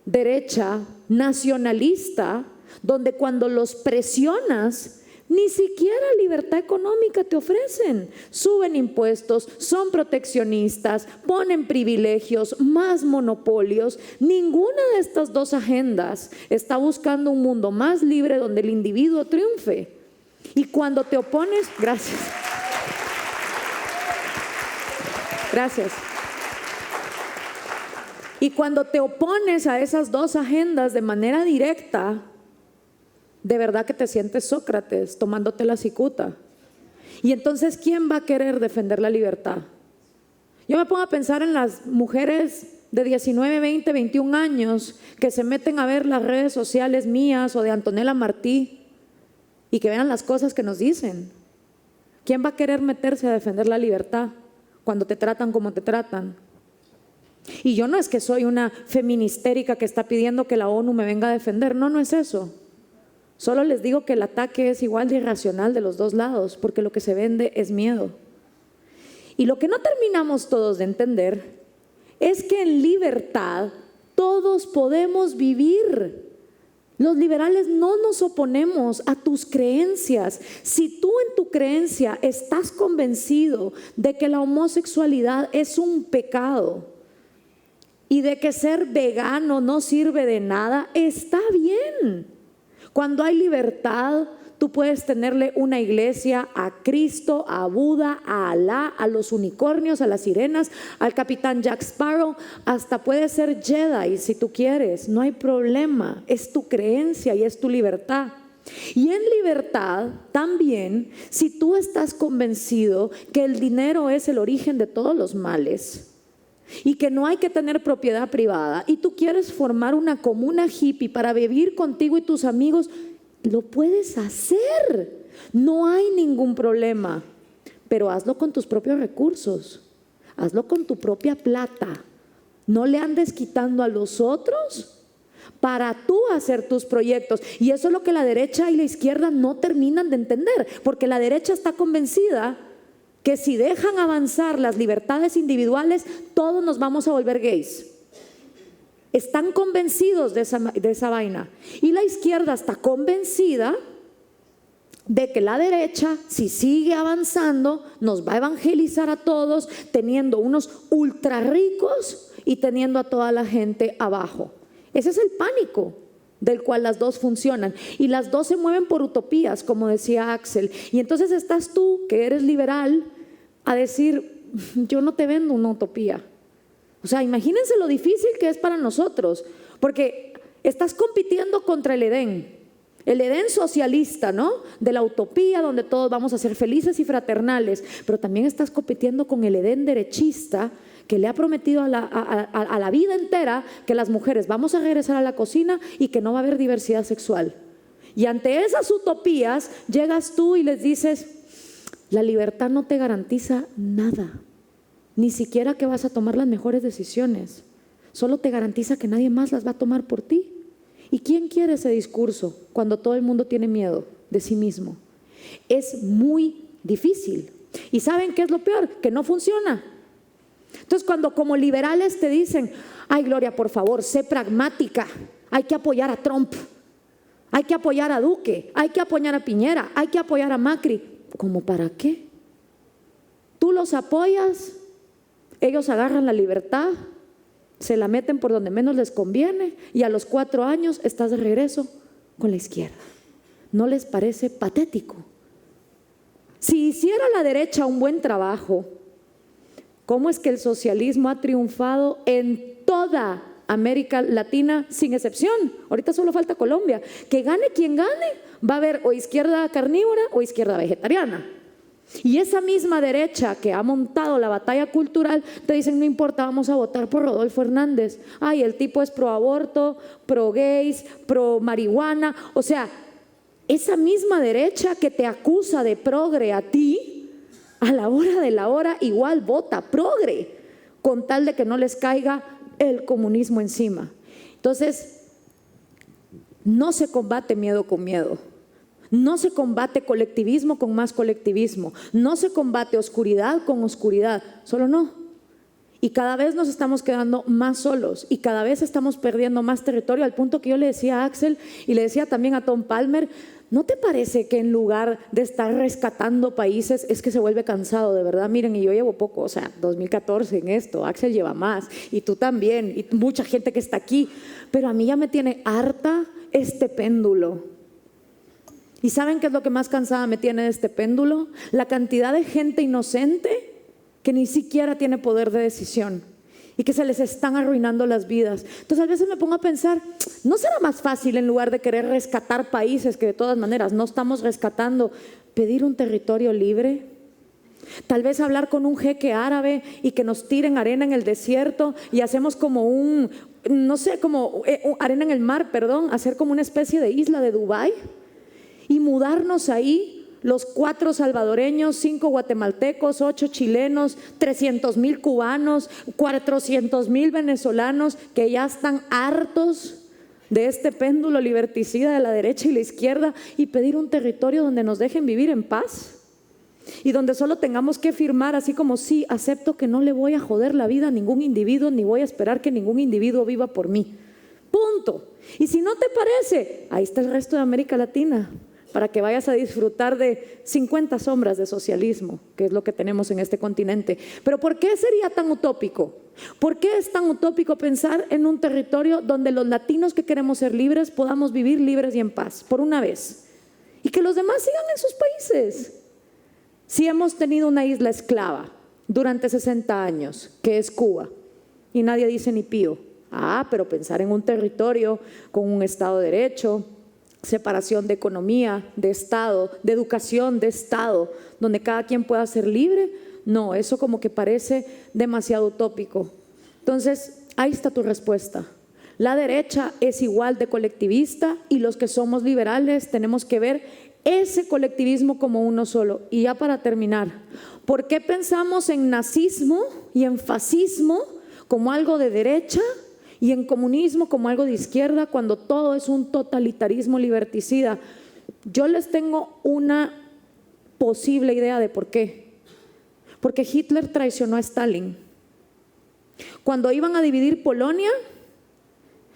derecha, nacionalista, donde cuando los presionas, ni siquiera libertad económica te ofrecen. Suben impuestos, son proteccionistas, ponen privilegios, más monopolios. Ninguna de estas 2 agendas está buscando un mundo más libre donde el individuo triunfe. Y cuando te opones, gracias. Y cuando te opones a esas 2 agendas de manera directa, de verdad que te sientes Sócrates tomándote la cicuta. Y entonces, ¿quién va a querer defender la libertad? Yo me pongo a pensar en las mujeres de 19, 20, 21 años que se meten a ver las redes sociales mías o de Antonella Martí y que vean las cosas que nos dicen. ¿Quién va a querer meterse a defender la libertad cuando te tratan como te tratan? Y yo no es que soy una feministérica que está pidiendo que la ONU me venga a defender, no es eso. Solo les digo que el ataque es igual de irracional de los 2 lados, porque lo que se vende es miedo. Y lo que no terminamos todos de entender es que en libertad todos podemos vivir. Los liberales no nos oponemos a tus creencias. Si tú en tu creencia estás convencido de que la homosexualidad es un pecado y de que ser vegano no sirve de nada, está bien. Cuando hay libertad, tú puedes tenerle una iglesia a Cristo, a Buda, a Alá, a los unicornios, a las sirenas, al capitán Jack Sparrow, hasta puede ser Jedi si tú quieres, no hay problema, es tu creencia y es tu libertad. Y en libertad también, si tú estás convencido que el dinero es el origen de todos los males, y que no hay que tener propiedad privada, y tú quieres formar una comuna hippie para vivir contigo y tus amigos, lo puedes hacer. No hay ningún problema, pero hazlo con tus propios recursos, hazlo con tu propia plata. No le andes quitando a los otros para tú hacer tus proyectos. Y eso es lo que la derecha y la izquierda no terminan de entender, porque la derecha está convencida que si dejan avanzar las libertades individuales, todos nos vamos a volver gays. Están convencidos de esa vaina. Y la izquierda está convencida de que la derecha, si sigue avanzando, nos va a evangelizar a todos, teniendo unos ultra ricos y teniendo a toda la gente abajo. Ese es el pánico del cual las dos funcionan, y las dos se mueven por utopías, como decía Axel. Y entonces estás tú, que eres liberal, a decir, yo no te vendo una utopía. O sea, imagínense lo difícil que es para nosotros, porque estás compitiendo contra el Edén socialista, ¿no? De la utopía donde todos vamos a ser felices y fraternales, pero también estás compitiendo con el Edén derechista, que le ha prometido a la vida entera que las mujeres vamos a regresar a la cocina y que no va a haber diversidad sexual. Y ante esas utopías llegas tú y les dices, la libertad no te garantiza nada, ni siquiera que vas a tomar las mejores decisiones, solo te garantiza que nadie más las va a tomar por ti. ¿Y quién quiere ese discurso cuando todo el mundo tiene miedo de sí mismo? Es muy difícil. ¿Y saben qué es lo peor? Que no funciona. Entonces, cuando como liberales te dicen, ay Gloria, por favor, sé pragmática, hay que apoyar a Trump, hay que apoyar a Duque, hay que apoyar a Piñera, hay que apoyar a Macri, ¿cómo para qué? Tú los apoyas, ellos agarran la libertad, se la meten por donde menos les conviene, y a los 4 años estás de regreso con la izquierda. ¿No les parece patético? Si hiciera la derecha un buen trabajo, ¿cómo es que el socialismo ha triunfado en toda América Latina sin excepción? Ahorita solo falta Colombia. Que gane quien gane, va a haber o izquierda carnívora o izquierda vegetariana. Y esa misma derecha que ha montado la batalla cultural, te dicen, no importa, vamos a votar por Rodolfo Hernández. Ay, el tipo es pro aborto, pro gays, pro marihuana. O sea, esa misma derecha que te acusa de progre a ti, a la hora de la hora igual vota progre, con tal de que no les caiga el comunismo encima. Entonces, no se combate miedo con miedo, no se combate colectivismo con más colectivismo, no se combate oscuridad con oscuridad, solo no. Y cada vez nos estamos quedando más solos y cada vez estamos perdiendo más territorio, al punto que yo le decía a Axel y le decía también a Tom Palmer, ¿no te parece que en lugar de estar rescatando países es que se vuelve cansado de verdad? Miren, y yo llevo poco, o sea, 2014 en esto, Axel lleva más, y tú también, y mucha gente que está aquí, pero a mí ya me tiene harta este péndulo. ¿Y saben qué es lo que más cansada me tiene de este péndulo? La cantidad de gente inocente que ni siquiera tiene poder de decisión y que se les están arruinando las vidas. Entonces a veces me pongo a pensar, ¿no será más fácil, en lugar de querer rescatar países que de todas maneras no estamos rescatando, pedir un territorio libre? Tal vez hablar con un jeque árabe y que nos tiren arena en el desierto y hacemos como arena en el mar, perdón, hacer como una especie de isla de Dubái y mudarnos ahí. Los 4 salvadoreños, 5 guatemaltecos, 8 chilenos, 300,000 cubanos, 400,000 venezolanos que ya están hartos de este péndulo liberticida de la derecha y la izquierda, y pedir un territorio donde nos dejen vivir en paz y donde solo tengamos que firmar así como, sí, acepto que no le voy a joder la vida a ningún individuo ni voy a esperar que ningún individuo viva por mí. Punto. Y si no te parece, ahí está el resto de América Latina, para que vayas a disfrutar de 50 sombras de socialismo, que es lo que tenemos en este continente. Pero ¿por qué sería tan utópico? ¿Por qué es tan utópico pensar en un territorio donde los latinos que queremos ser libres podamos vivir libres y en paz, por una vez? Y que los demás sigan en sus países. Si hemos tenido una isla esclava durante 60 años, que es Cuba, y nadie dice ni pío. Pero pensar en un territorio con un Estado de Derecho, separación de economía, de Estado, de educación, de Estado, donde cada quien pueda ser libre, no, eso como que parece demasiado utópico. Entonces, ahí está tu respuesta. La derecha es igual de colectivista y los que somos liberales tenemos que ver ese colectivismo como uno solo. Y ya para terminar, ¿por qué pensamos en nazismo y en fascismo como algo de derecha y en comunismo como algo de izquierda cuando todo es un totalitarismo liberticida? Yo les tengo una posible idea de por qué. Porque Hitler traicionó a Stalin. Cuando iban a dividir Polonia,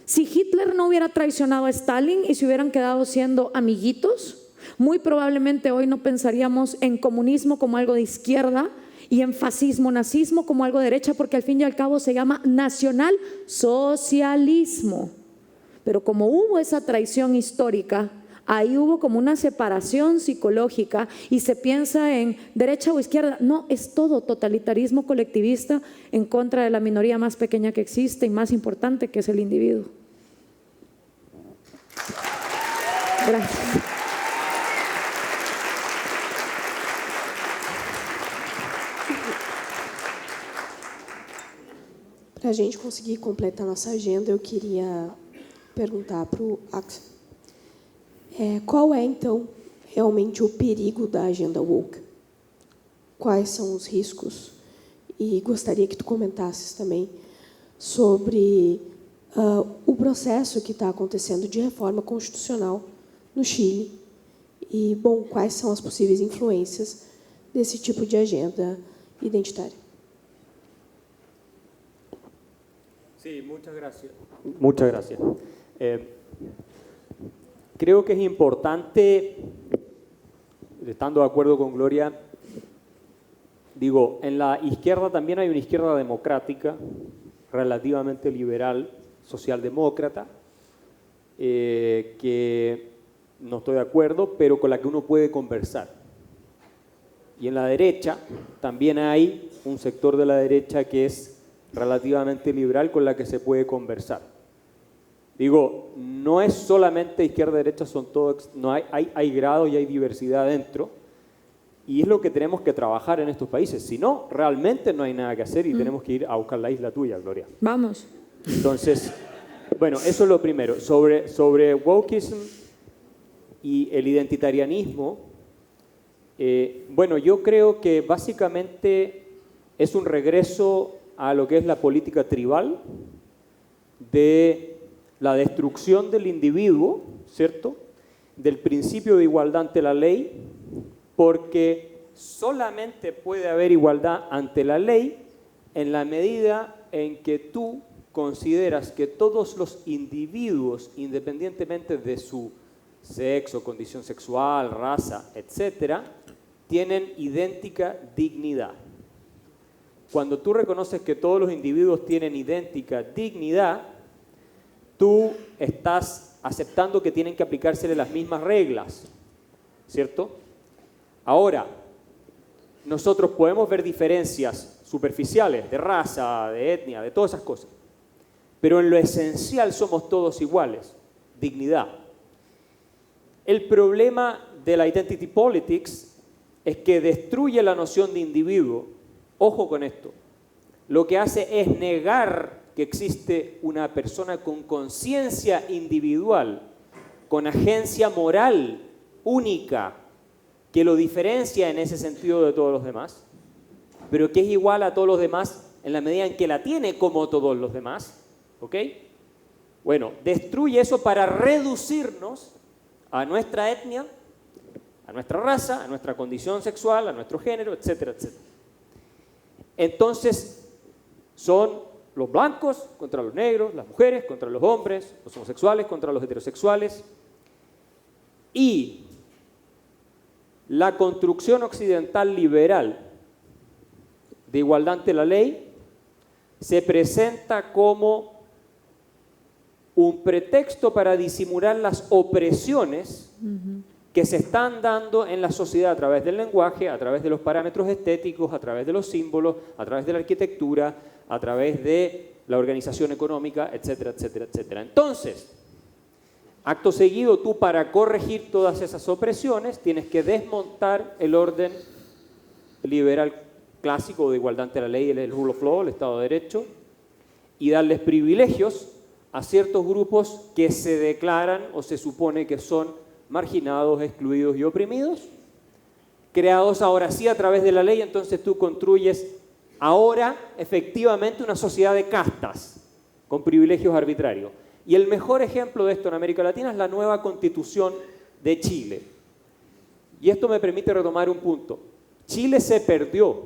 si Hitler no hubiera traicionado a Stalin y se hubieran quedado siendo amiguitos, muy probablemente hoy no pensaríamos en comunismo como algo de izquierda y en fascismo, nazismo como algo de derecha, porque al fin y al cabo se llama nacionalsocialismo. Pero como hubo esa traición histórica, ahí hubo como una separación psicológica y se piensa en derecha o izquierda. No, es todo totalitarismo colectivista en contra de la minoría más pequeña que existe y más importante, que es el individuo. Gracias. Para a gente conseguir completar nossa agenda, eu queria perguntar para o Axel. Qual é, então, realmente o perigo da agenda woke? Quais são os riscos? E gostaria que tu comentasses também sobre o processo que está acontecendo de reforma constitucional no Chile e, bom, quais são as possíveis influências desse tipo de agenda identitária. Sí, muchas gracias. Muchas gracias. Creo que es importante, estando de acuerdo con Gloria, digo, en la izquierda también hay una izquierda democrática, relativamente liberal, socialdemócrata, que no estoy de acuerdo, pero con la que uno puede conversar. Y en la derecha también hay un sector de la derecha que es relativamente liberal con la que se puede conversar. Digo, no es solamente izquierda-derecha, son todos, no hay grados y hay diversidad dentro, y es lo que tenemos que trabajar en estos países. Si no, realmente no hay nada que hacer y tenemos que ir a buscar la isla tuya, Gloria. Vamos. Entonces, bueno, eso es lo primero. Sobre wokeism y el identitarianismo, bueno, yo creo que básicamente es un regreso a lo que es la política tribal de la destrucción del individuo, ¿cierto? Del principio de igualdad ante la ley, porque solamente puede haber igualdad ante la ley en la medida en que tú consideras que todos los individuos, independientemente de su sexo, condición sexual, raza, etcétera, tienen idéntica dignidad. Cuando tú reconoces que todos los individuos tienen idéntica dignidad, tú estás aceptando que tienen que aplicársele las mismas reglas, ¿cierto? Ahora, nosotros podemos ver diferencias superficiales de raza, de etnia, de todas esas cosas, pero en lo esencial somos todos iguales, dignidad. El problema de la identity politics es que destruye la noción de individuo. Ojo con esto, lo que hace es negar que existe una persona con conciencia individual, con agencia moral única, que lo diferencia en ese sentido de todos los demás, pero que es igual a todos los demás en la medida en que la tiene como todos los demás, ¿ok? Bueno, destruye eso para reducirnos a nuestra etnia, a nuestra raza, a nuestra condición sexual, a nuestro género, etcétera, etcétera. Entonces, son los blancos contra los negros, las mujeres contra los hombres, los homosexuales contra los heterosexuales. Y la construcción occidental liberal de igualdad ante la ley se presenta como un pretexto para disimular las opresiones que se están dando en la sociedad a través del lenguaje, a través de los parámetros estéticos, a través de los símbolos, a través de la arquitectura, a través de la organización económica, etcétera, etcétera, etcétera. Entonces, acto seguido, tú para corregir todas esas opresiones tienes que desmontar el orden liberal clásico de igualdad ante la ley, el rule of law, el Estado de Derecho, y darles privilegios a ciertos grupos que se declaran o se supone que son marginados, excluidos y oprimidos, creados ahora sí a través de la ley. Entonces tú construyes ahora efectivamente una sociedad de castas con privilegios arbitrarios. Y el mejor ejemplo de esto en América Latina es la nueva Constitución de Chile. Y esto me permite retomar un punto. Chile se perdió.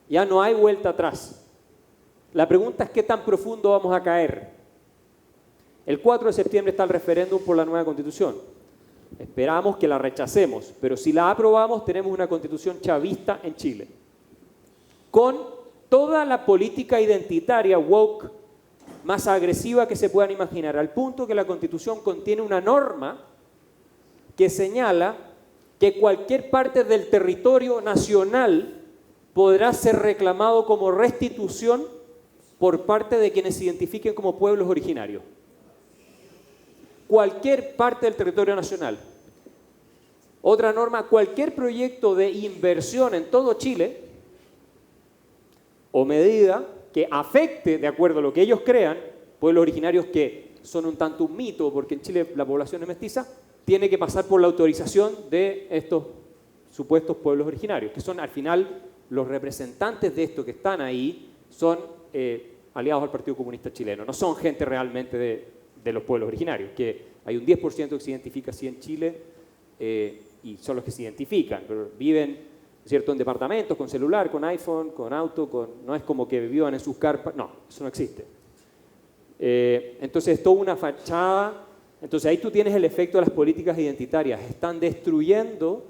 Ya no hay vuelta atrás. La pregunta es qué tan profundo vamos a caer. El 4 de septiembre está el referéndum por la nueva Constitución. Esperamos que la rechacemos, pero si la aprobamos tenemos una Constitución chavista en Chile. Con toda la política identitaria woke más agresiva que se puedan imaginar, al punto que la Constitución contiene una norma que señala que cualquier parte del territorio nacional podrá ser reclamado como restitución por parte de quienes se identifiquen como pueblos originarios. Cualquier parte del territorio nacional. Otra norma, cualquier proyecto de inversión en todo Chile o medida que afecte, de acuerdo a lo que ellos crean, pueblos originarios que son un tanto un mito, porque en Chile la población es mestiza, tiene que pasar por la autorización de estos supuestos pueblos originarios, que son al final los representantes de esto que están ahí, son aliados al Partido Comunista Chileno, no son gente realmente de los pueblos originarios, que hay un 10% que se identifica así en Chile y son los que se identifican, pero viven, ¿cierto?, en departamentos, con celular, con iPhone, con auto, no es como que vivan en sus carpas, no, eso no existe. Entonces es toda una fachada. Entonces ahí tú tienes el efecto de las políticas identitarias, están destruyendo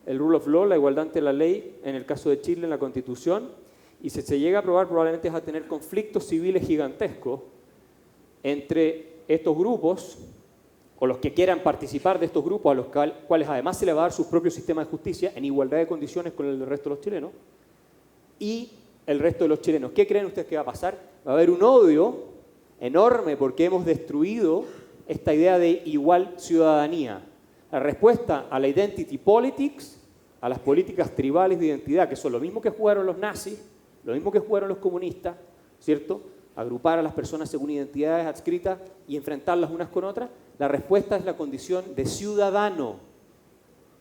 el rule of law, la igualdad ante la ley, en el caso de Chile, en la Constitución, y si se llega a aprobar probablemente vas a tener conflictos civiles gigantescos entre estos grupos, o los que quieran participar de estos grupos, a los cuales además se le va a dar su propio sistema de justicia en igualdad de condiciones con el del resto de los chilenos, y el resto de los chilenos. ¿Qué creen ustedes que va a pasar? Va a haber un odio enorme porque hemos destruido esta idea de igual ciudadanía. La respuesta a la identity politics, a las políticas tribales de identidad, que son lo mismo que jugaron los nazis, lo mismo que jugaron los comunistas, ¿cierto? Agrupar a las personas según identidades adscritas y enfrentarlas unas con otras. La respuesta es la condición de ciudadano.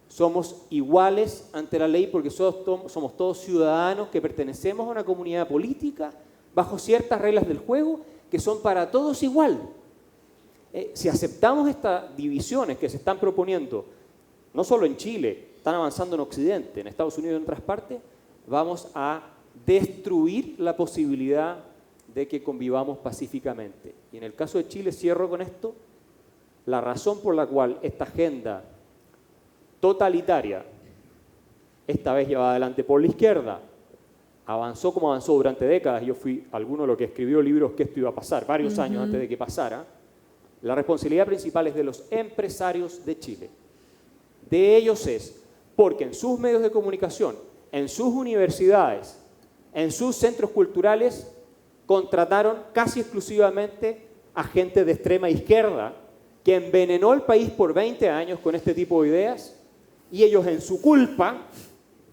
Somos iguales ante la ley porque somos todos ciudadanos que pertenecemos a una comunidad política bajo ciertas reglas del juego que son para todos igual. Si aceptamos estas divisiones que se están proponiendo, no solo en Chile, están avanzando en Occidente, en Estados Unidos y en otras partes, vamos a destruir la posibilidad de que convivamos pacíficamente. Y en el caso de Chile, cierro con esto, la razón por la cual esta agenda totalitaria, esta vez llevada adelante por la izquierda, avanzó como avanzó durante décadas. Yo fui alguno de los que escribió libros que esto iba a pasar, varios años antes de que pasara. La responsabilidad principal es de los empresarios de Chile. De ellos es porque en sus medios de comunicación, en sus universidades, en sus centros culturales, contrataron casi exclusivamente a gente de extrema izquierda que envenenó el país por 20 años con este tipo de ideas y ellos en su culpa,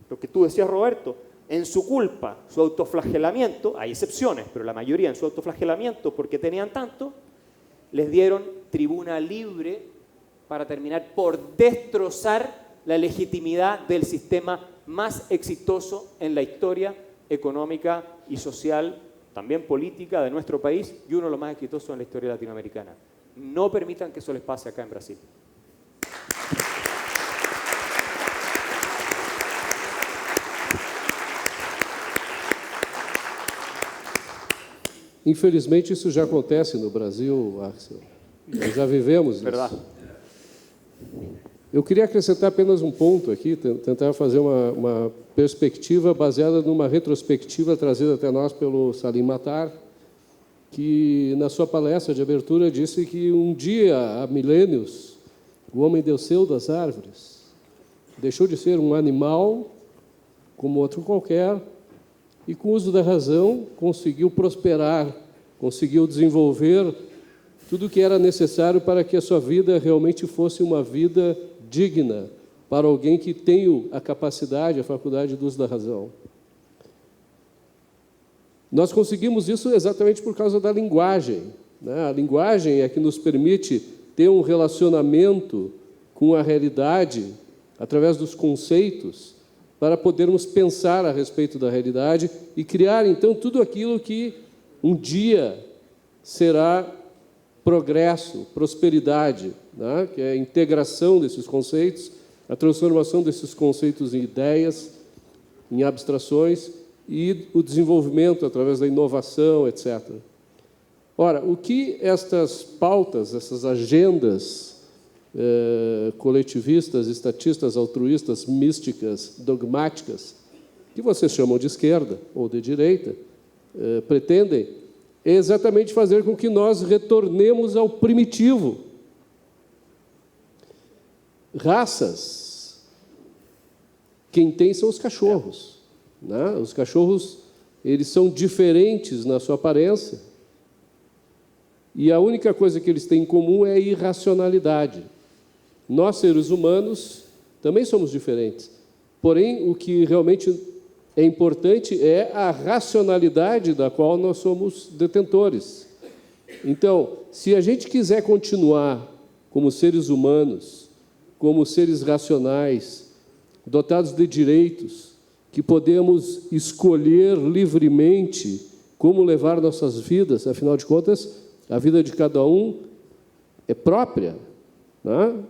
lo que tú decías, Roberto, en su culpa, su autoflagelamiento, hay excepciones, pero la mayoría en su autoflagelamiento porque tenían tanto, les dieron tribuna libre para terminar por destrozar la legitimidad del sistema más exitoso en la historia económica y social, también política de nuestro país y uno de los más exitosos en la historia latinoamericana. No permitan que eso les pase acá en Brasil. Infelizmente, isso já acontece no Brasil, Axel. Nós já vivemos isso. Verdade. Eu queria acrescentar apenas um ponto aqui, tentar fazer uma perspectiva baseada numa retrospectiva trazida até nós pelo Salim Matar, que, na sua palestra de abertura, disse que um dia, há milênios, o homem desceu das árvores, deixou de ser um animal como outro qualquer e, com o uso da razão, conseguiu prosperar, conseguiu desenvolver tudo o que era necessário para que a sua vida realmente fosse uma vida digna para alguém que tem a capacidade, a faculdade do uso da razão. Nós conseguimos isso exatamente por causa da linguagem, né? A linguagem é que nos permite ter um relacionamento com a realidade através dos conceitos, para podermos pensar a respeito da realidade e criar, então, tudo aquilo que um dia será progresso, prosperidade, né? Que é a integração desses conceitos, a transformação desses conceitos em ideias, em abstrações e o desenvolvimento através da inovação, etc. Ora, o que estas pautas, essas agendas coletivistas, estatistas, altruístas, místicas, dogmáticas, que vocês chamam de esquerda ou de direita, pretendem é exatamente fazer com que nós retornemos ao primitivo. Raças, quem tem são os cachorros, né? Os cachorros, eles são diferentes na sua aparência, e a única coisa que eles têm em comum é a irracionalidade. Nós, seres humanos, também somos diferentes. Porém, o que realmente é importante é a racionalidade da qual nós somos detentores. Então, se a gente quiser continuar como seres humanos, como seres racionais, dotados de direitos, que podemos escolher livremente como levar nossas vidas, afinal de contas, a vida de cada um é própria, né?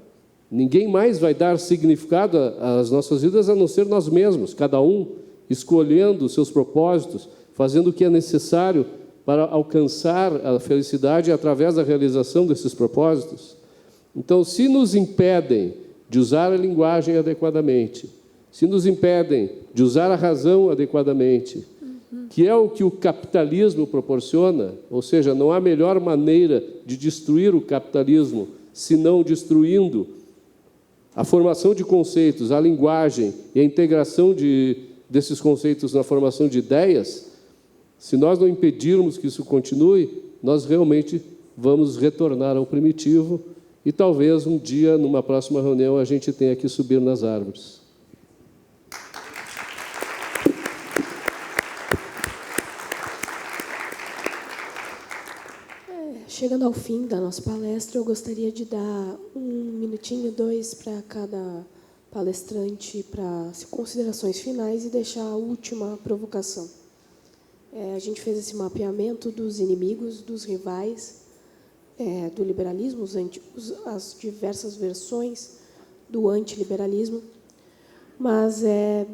Ninguém mais vai dar significado às nossas vidas a não ser nós mesmos, cada um escolhendo os seus propósitos, fazendo o que é necessário para alcançar a felicidade através da realização desses propósitos. Então, se nos impedem de usar a linguagem adequadamente, se nos impedem de usar a razão adequadamente, que é o que o capitalismo proporciona, ou seja, não há melhor maneira de destruir o capitalismo senão destruindo a formação de conceitos, a linguagem e a integração desses conceitos na formação de ideias. Se nós não impedirmos que isso continue, nós realmente vamos retornar ao primitivo e talvez um dia, numa próxima reunião, a gente tenha que subir nas árvores. Chegando ao fim da nossa palestra, eu gostaria de dar 1 minutinho, 2 para cada palestrante para considerações finais e deixar a última provocação. A gente fez esse mapeamento dos inimigos, dos rivais do liberalismo, as diversas versões do antiliberalismo, mas é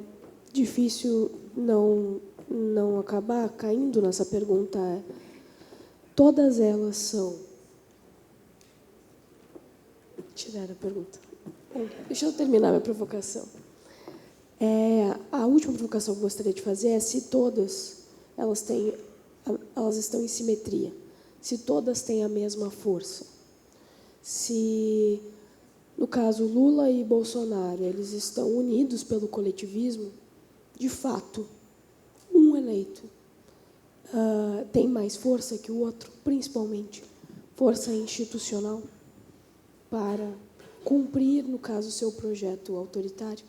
difícil não acabar caindo nessa pergunta. Todas elas são... Tiraram a pergunta. Bom, deixa eu terminar minha provocação. A última provocação que eu gostaria de fazer é se todas elas estão em simetria, se todas têm a mesma força. Se, no caso, Lula e Bolsonaro, eles estão unidos pelo coletivismo, de fato, um eleito tem mais força que o outro, principalmente força institucional, para cumprir, no caso, seu projeto autoritário.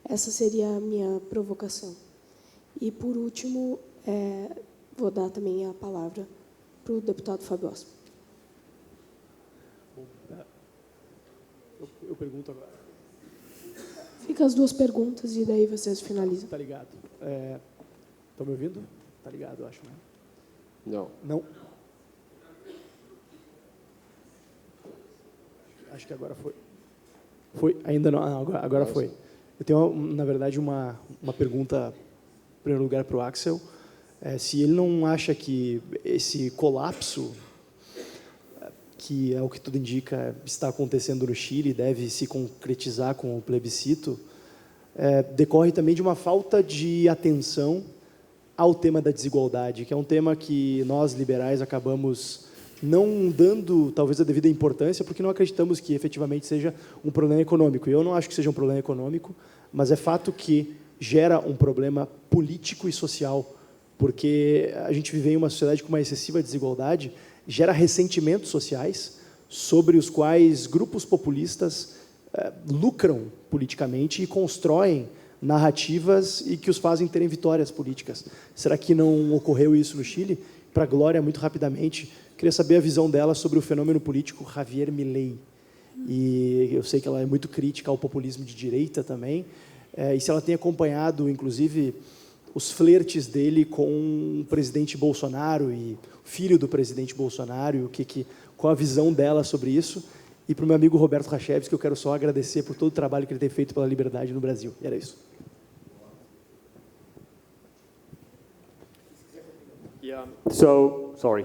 Essa seria a minha provocação. E, por último, vou dar também a palavra para o deputado Fábio Osmo. Eu pergunto agora. Fica as duas perguntas e daí vocês finalizam. Tá ligado. Estão me ouvindo? Tá ligado, eu acho, né? Não. Não? Acho que agora foi. Foi? Ainda não? Agora foi. Eu tenho, na verdade, uma pergunta, em primeiro lugar, para o Axel. Se ele não acha que esse colapso, que é o que tudo indica, está acontecendo no Chile, deve se concretizar com o plebiscito, decorre também de uma falta de atenção ao tema da desigualdade, que é um tema que nós, liberais, acabamos não dando, talvez, a devida importância, porque não acreditamos que, efetivamente, seja um problema econômico. E eu não acho que seja um problema econômico, mas é fato que gera um problema político e social, porque a gente vive em uma sociedade com uma excessiva desigualdade, gera ressentimentos sociais, sobre os quais grupos populistas lucram politicamente e constroem narrativas e que os fazem terem vitórias políticas. Será que não ocorreu isso no Chile? Para a Glória, muito rapidamente, queria saber a visão dela sobre o fenômeno político Javier Milei. E eu sei que ela é muito crítica ao populismo de direita também, e se ela tem acompanhado, inclusive, os flertes dele com o presidente Bolsonaro e o filho do presidente Bolsonaro, qual a visão dela sobre isso. E para o meu amigo Roberto Rachevski, eu quero só agradecer por todo o trabalho que ele tem feito pela liberdade no Brasil. E era isso. Yeah. So, sorry.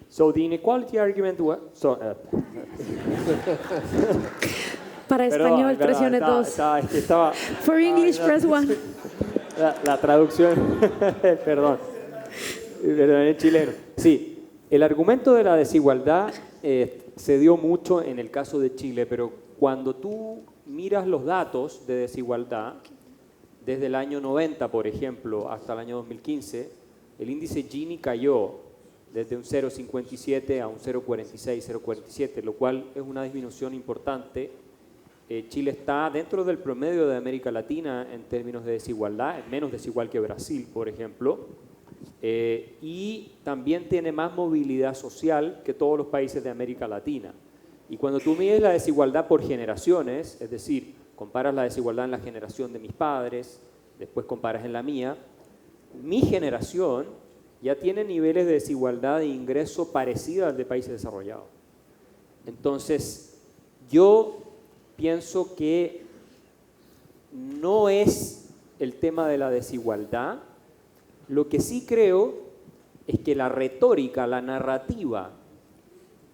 So the inequality argument was... Para español, presione 2. For English, press 1. La traducción, perdón, en chileno. Sí, el argumento de la desigualdad se dio mucho en el caso de Chile, pero cuando tú miras los datos de desigualdad, desde el año 90, por ejemplo, hasta el año 2015, el índice Gini cayó desde un 0,57 a un 0,46, 0,47, lo cual es una disminución importante. Chile está dentro del promedio de América Latina en términos de desigualdad, es menos desigual que Brasil, por ejemplo, y también tiene más movilidad social que todos los países de América Latina. Y cuando tú mides la desigualdad por generaciones, es decir, comparas la desigualdad en la generación de mis padres, después comparas en la mía, mi generación ya tiene niveles de desigualdad de ingreso parecidos al de países desarrollados. Entonces, yo pienso que no es el tema de la desigualdad. Lo que sí creo es que la retórica, la narrativa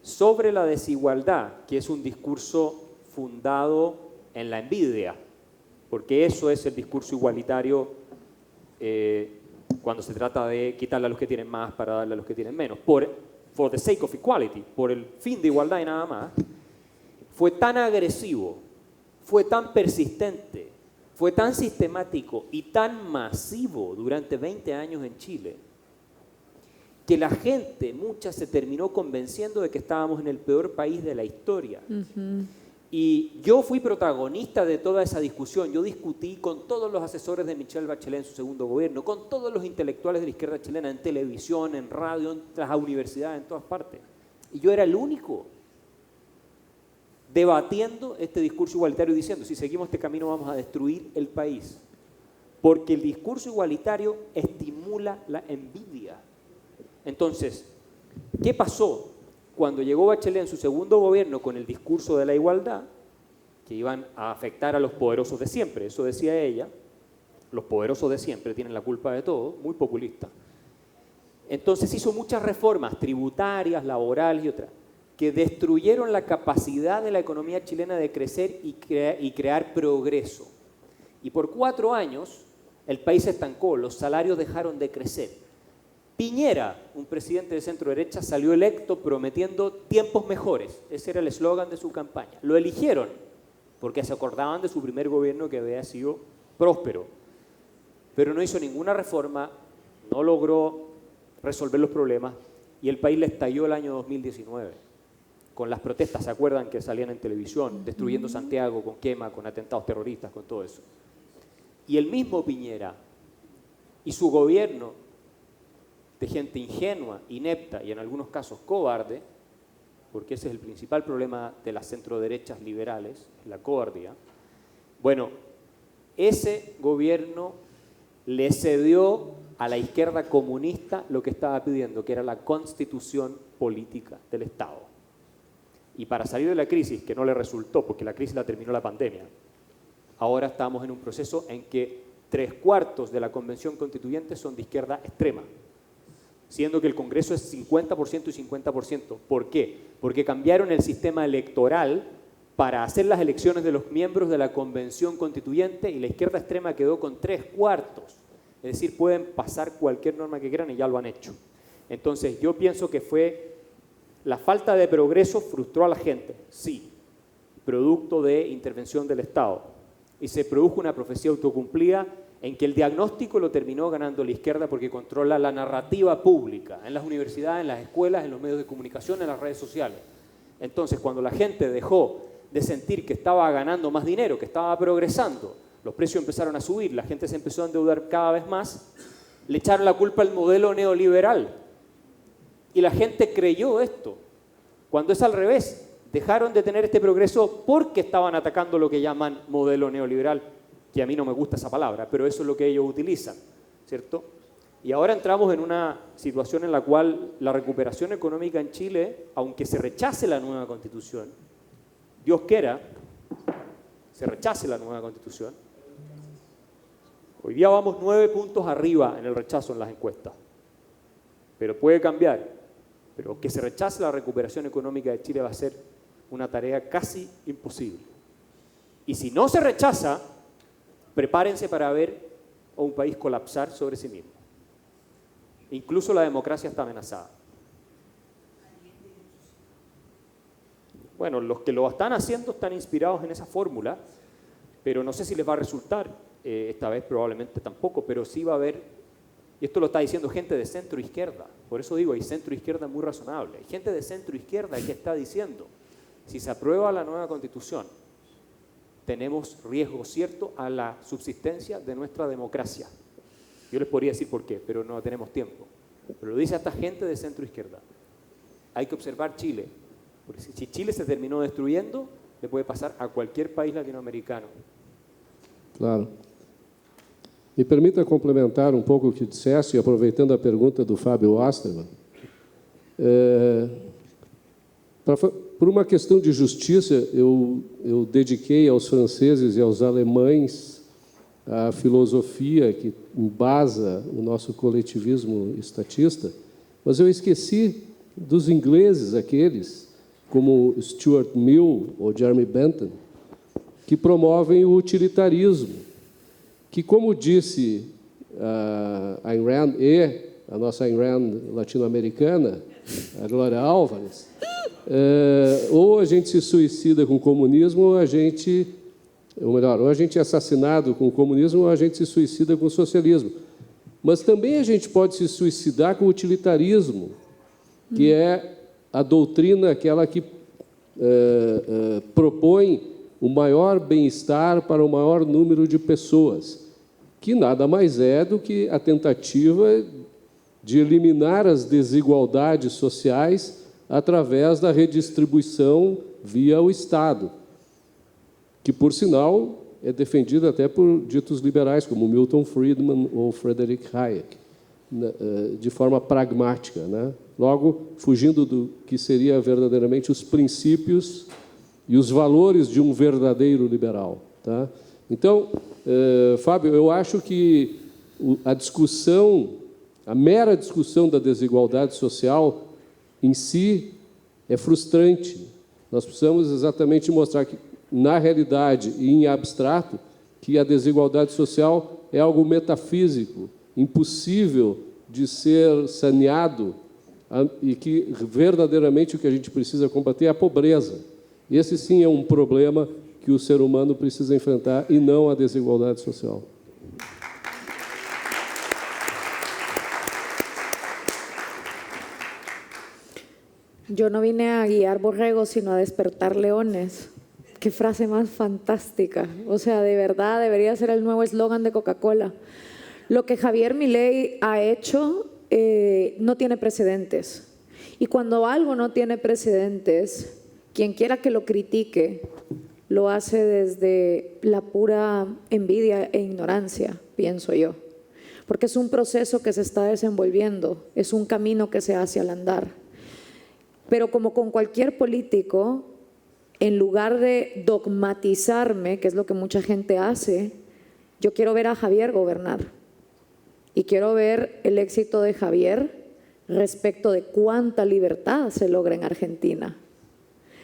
sobre la desigualdad, que es un discurso fundado en la envidia, porque eso es el discurso igualitario cuando se trata de quitarle a los que tienen más para darle a los que tienen menos, for the sake of equality, por el fin de igualdad y nada más, fue tan agresivo, fue tan persistente, fue tan sistemático y tan masivo durante 20 años en Chile, que la gente, mucha, se terminó convenciendo de que estábamos en el peor país de la historia. Y yo fui protagonista de toda esa discusión. Yo discutí con todos los asesores de Michelle Bachelet en su segundo gobierno, con todos los intelectuales de la izquierda chilena, en televisión, en radio, en las universidades, en todas partes. Y yo era el único debatiendo este discurso igualitario y diciendo, si seguimos este camino vamos a destruir el país. Porque el discurso igualitario estimula la envidia. Entonces, ¿qué pasó? Cuando llegó Bachelet en su segundo gobierno con el discurso de la igualdad, que iban a afectar a los poderosos de siempre, eso decía ella, los poderosos de siempre tienen la culpa de todo, muy populista. Entonces hizo muchas reformas tributarias, laborales y otras, que destruyeron la capacidad de la economía chilena de crecer y crear progreso. Y por 4 años el país se estancó, los salarios dejaron de crecer. Piñera, un presidente de centro derecha, salió electo prometiendo tiempos mejores. Ese era el eslogan de su campaña. Lo eligieron porque se acordaban de su primer gobierno que había sido próspero. Pero no hizo ninguna reforma, no logró resolver los problemas y el país le estalló el año 2019. Con las protestas, ¿se acuerdan que salían en televisión? Destruyendo Santiago con quema, con atentados terroristas, con todo eso. Y el mismo Piñera y su gobierno de gente ingenua, inepta y en algunos casos cobarde, porque ese es el principal problema de las centroderechas liberales, la cobardía. Bueno, ese gobierno le cedió a la izquierda comunista lo que estaba pidiendo, que era la constitución política del Estado. Y para salir de la crisis, que no le resultó, porque la crisis la terminó la pandemia, ahora estamos en un proceso en que 3/4 de la convención constituyente son de izquierda extrema, siendo que el Congreso es 50% y 50%. ¿Por qué? Porque cambiaron el sistema electoral para hacer las elecciones de los miembros de la Convención Constituyente y la izquierda extrema quedó con 3/4. Es decir, pueden pasar cualquier norma que quieran y ya lo han hecho. Entonces, yo pienso que fue la falta de progreso frustró a la gente, sí, producto de intervención del Estado. Y se produjo una profecía autocumplida en que el diagnóstico lo terminó ganando la izquierda porque controla la narrativa pública en las universidades, en las escuelas, en los medios de comunicación, en las redes sociales. Entonces, cuando la gente dejó de sentir que estaba ganando más dinero, que estaba progresando, los precios empezaron a subir, la gente se empezó a endeudar cada vez más, le echaron la culpa al modelo neoliberal. Y la gente creyó esto, cuando es al revés. Dejaron de tener este progreso porque estaban atacando lo que llaman modelo neoliberal, que a mí no me gusta esa palabra, pero eso es lo que ellos utilizan, ¿cierto? Y ahora entramos en una situación en la cual la recuperación económica en Chile, aunque se rechace la nueva Constitución, Dios quiera, se rechace la nueva Constitución, hoy día vamos 9 puntos arriba en el rechazo en las encuestas, pero puede cambiar. Pero que se rechace la recuperación económica de Chile va a ser una tarea casi imposible. Y si no se rechaza, prepárense para ver a un país colapsar sobre sí mismo. Incluso la democracia está amenazada. Bueno, los que lo están haciendo están inspirados en esa fórmula, pero no sé si les va a resultar, esta vez probablemente tampoco, pero sí va a haber, y esto lo está diciendo gente de centro izquierda, por eso digo, hay centro izquierda muy razonable, hay gente de centro izquierda que está diciendo, si se aprueba la nueva Constitución, tenemos riesgo cierto a la subsistencia de nuestra democracia. Yo les podría decir por qué, pero no tenemos tiempo. Pero lo dice esta gente de centro izquierda. Hay que observar Chile, porque si Chile se terminó destruyendo, le puede pasar a cualquier país latinoamericano. Claro. Me permita complementar um pouco o que disseste, aproveitando a pergunta do Fábio Osterman. Por uma questão de justiça, eu dediquei aos franceses e aos alemães a filosofia que embasa o nosso coletivismo estatista, mas eu esqueci dos ingleses, aqueles como Stuart Mill ou Jeremy Bentham, que promovem o utilitarismo, que, como disse a Ayn Rand e a nossa Ayn Rand latino-americana, a Glória Álvares, ou a gente se suicida com o comunismo, ou a gente é assassinado com o comunismo, ou a gente se suicida com o socialismo. Mas também a gente pode se suicidar com o utilitarismo, que é a doutrina aquela que propõe o maior bem-estar para o maior número de pessoas, que nada mais é do que a tentativa de eliminar as desigualdades sociais através da redistribuição via o Estado, que, por sinal, é defendida até por ditos liberais, como Milton Friedman ou Frederick Hayek, de forma pragmática, né? Logo, fugindo do que seria verdadeiramente os princípios e os valores de um verdadeiro liberal, tá? Então, Fábio, eu acho que a mera discussão da desigualdade social em si é frustrante. Nós precisamos exatamente mostrar que, na realidade e em abstrato, que a desigualdade social é algo metafísico, impossível de ser saneado, e que verdadeiramente o que a gente precisa combater é a pobreza. Esse sim é um problema que o ser humano precisa enfrentar e não a desigualdade social. Yo no vine a guiar borregos, sino a despertar leones. Qué frase más fantástica. O sea, de verdad debería ser el nuevo eslogan de Coca-Cola. Lo que Javier Milei ha hecho no tiene precedentes. Y cuando algo no tiene precedentes, quien quiera que lo critique, lo hace desde la pura envidia e ignorancia, pienso yo. Porque es un proceso que se está desenvolviendo, es un camino que se hace al andar. Pero como con cualquier político, en lugar de dogmatizarme, que es lo que mucha gente hace, yo quiero ver a Javier gobernar. Y quiero ver el éxito de Javier respecto de cuánta libertad se logra en Argentina.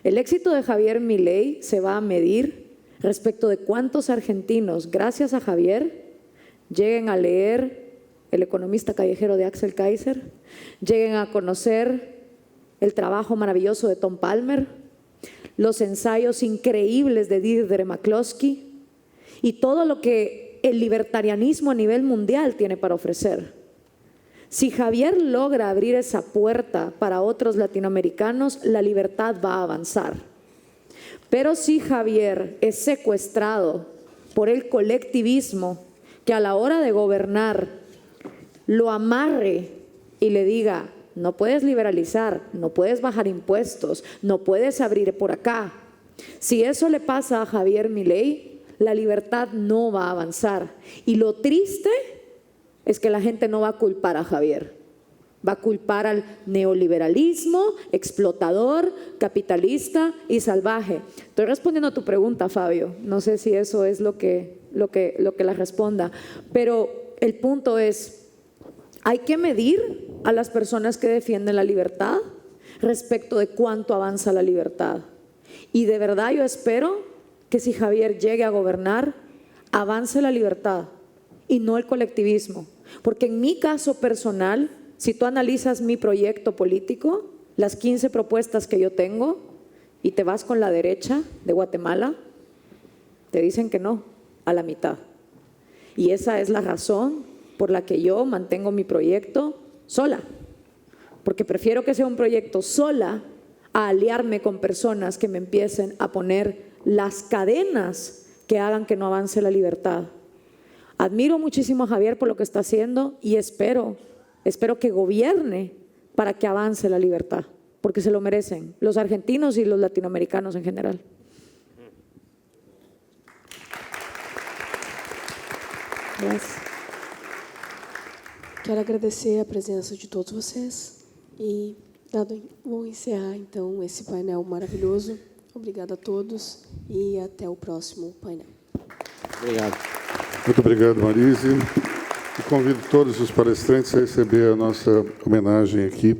El éxito de Javier Milei se va a medir respecto de cuántos argentinos, gracias a Javier, lleguen a leer El economista callejero de Axel Kaiser, lleguen a conocer el trabajo maravilloso de Tom Palmer, los ensayos increíbles de Deirdre McCloskey y todo lo que el libertarianismo a nivel mundial tiene para ofrecer. Si Javier logra abrir esa puerta para otros latinoamericanos, la libertad va a avanzar. Pero si Javier es secuestrado por el colectivismo que a la hora de gobernar lo amarre y le diga, no puedes liberalizar, no puedes bajar impuestos, no puedes abrir por acá. Si eso le pasa a Javier Milei, la libertad no va a avanzar. Y lo triste es que la gente no va a culpar a Javier. Va a culpar al neoliberalismo, explotador, capitalista y salvaje. Estoy respondiendo a tu pregunta, Fabio. No sé si eso es lo que la responda. Pero el punto es, hay que medir a las personas que defienden la libertad respecto de cuánto avanza la libertad. Y de verdad yo espero que si Javier llegue a gobernar, avance la libertad y no el colectivismo. Porque en mi caso personal, si tú analizas mi proyecto político, las 15 propuestas que yo tengo, y te vas con la derecha de Guatemala, te dicen que no, a la mitad. Y esa es la razón por la que yo mantengo mi proyecto sola. Porque prefiero que sea un proyecto sola a aliarme con personas que me empiecen a poner las cadenas que hagan que no avance la libertad. Admiro muchísimo a Javier por lo que está haciendo y espero que gobierne para que avance la libertad, porque se lo merecen los argentinos y los latinoamericanos en general. Gracias. Quero agradecer a presença de todos vocês e vou encerrar então esse painel maravilhoso. Obrigada a todos e até o próximo painel. Obrigado. Muito obrigado, Marise. E convido todos os palestrantes a receber a nossa homenagem aqui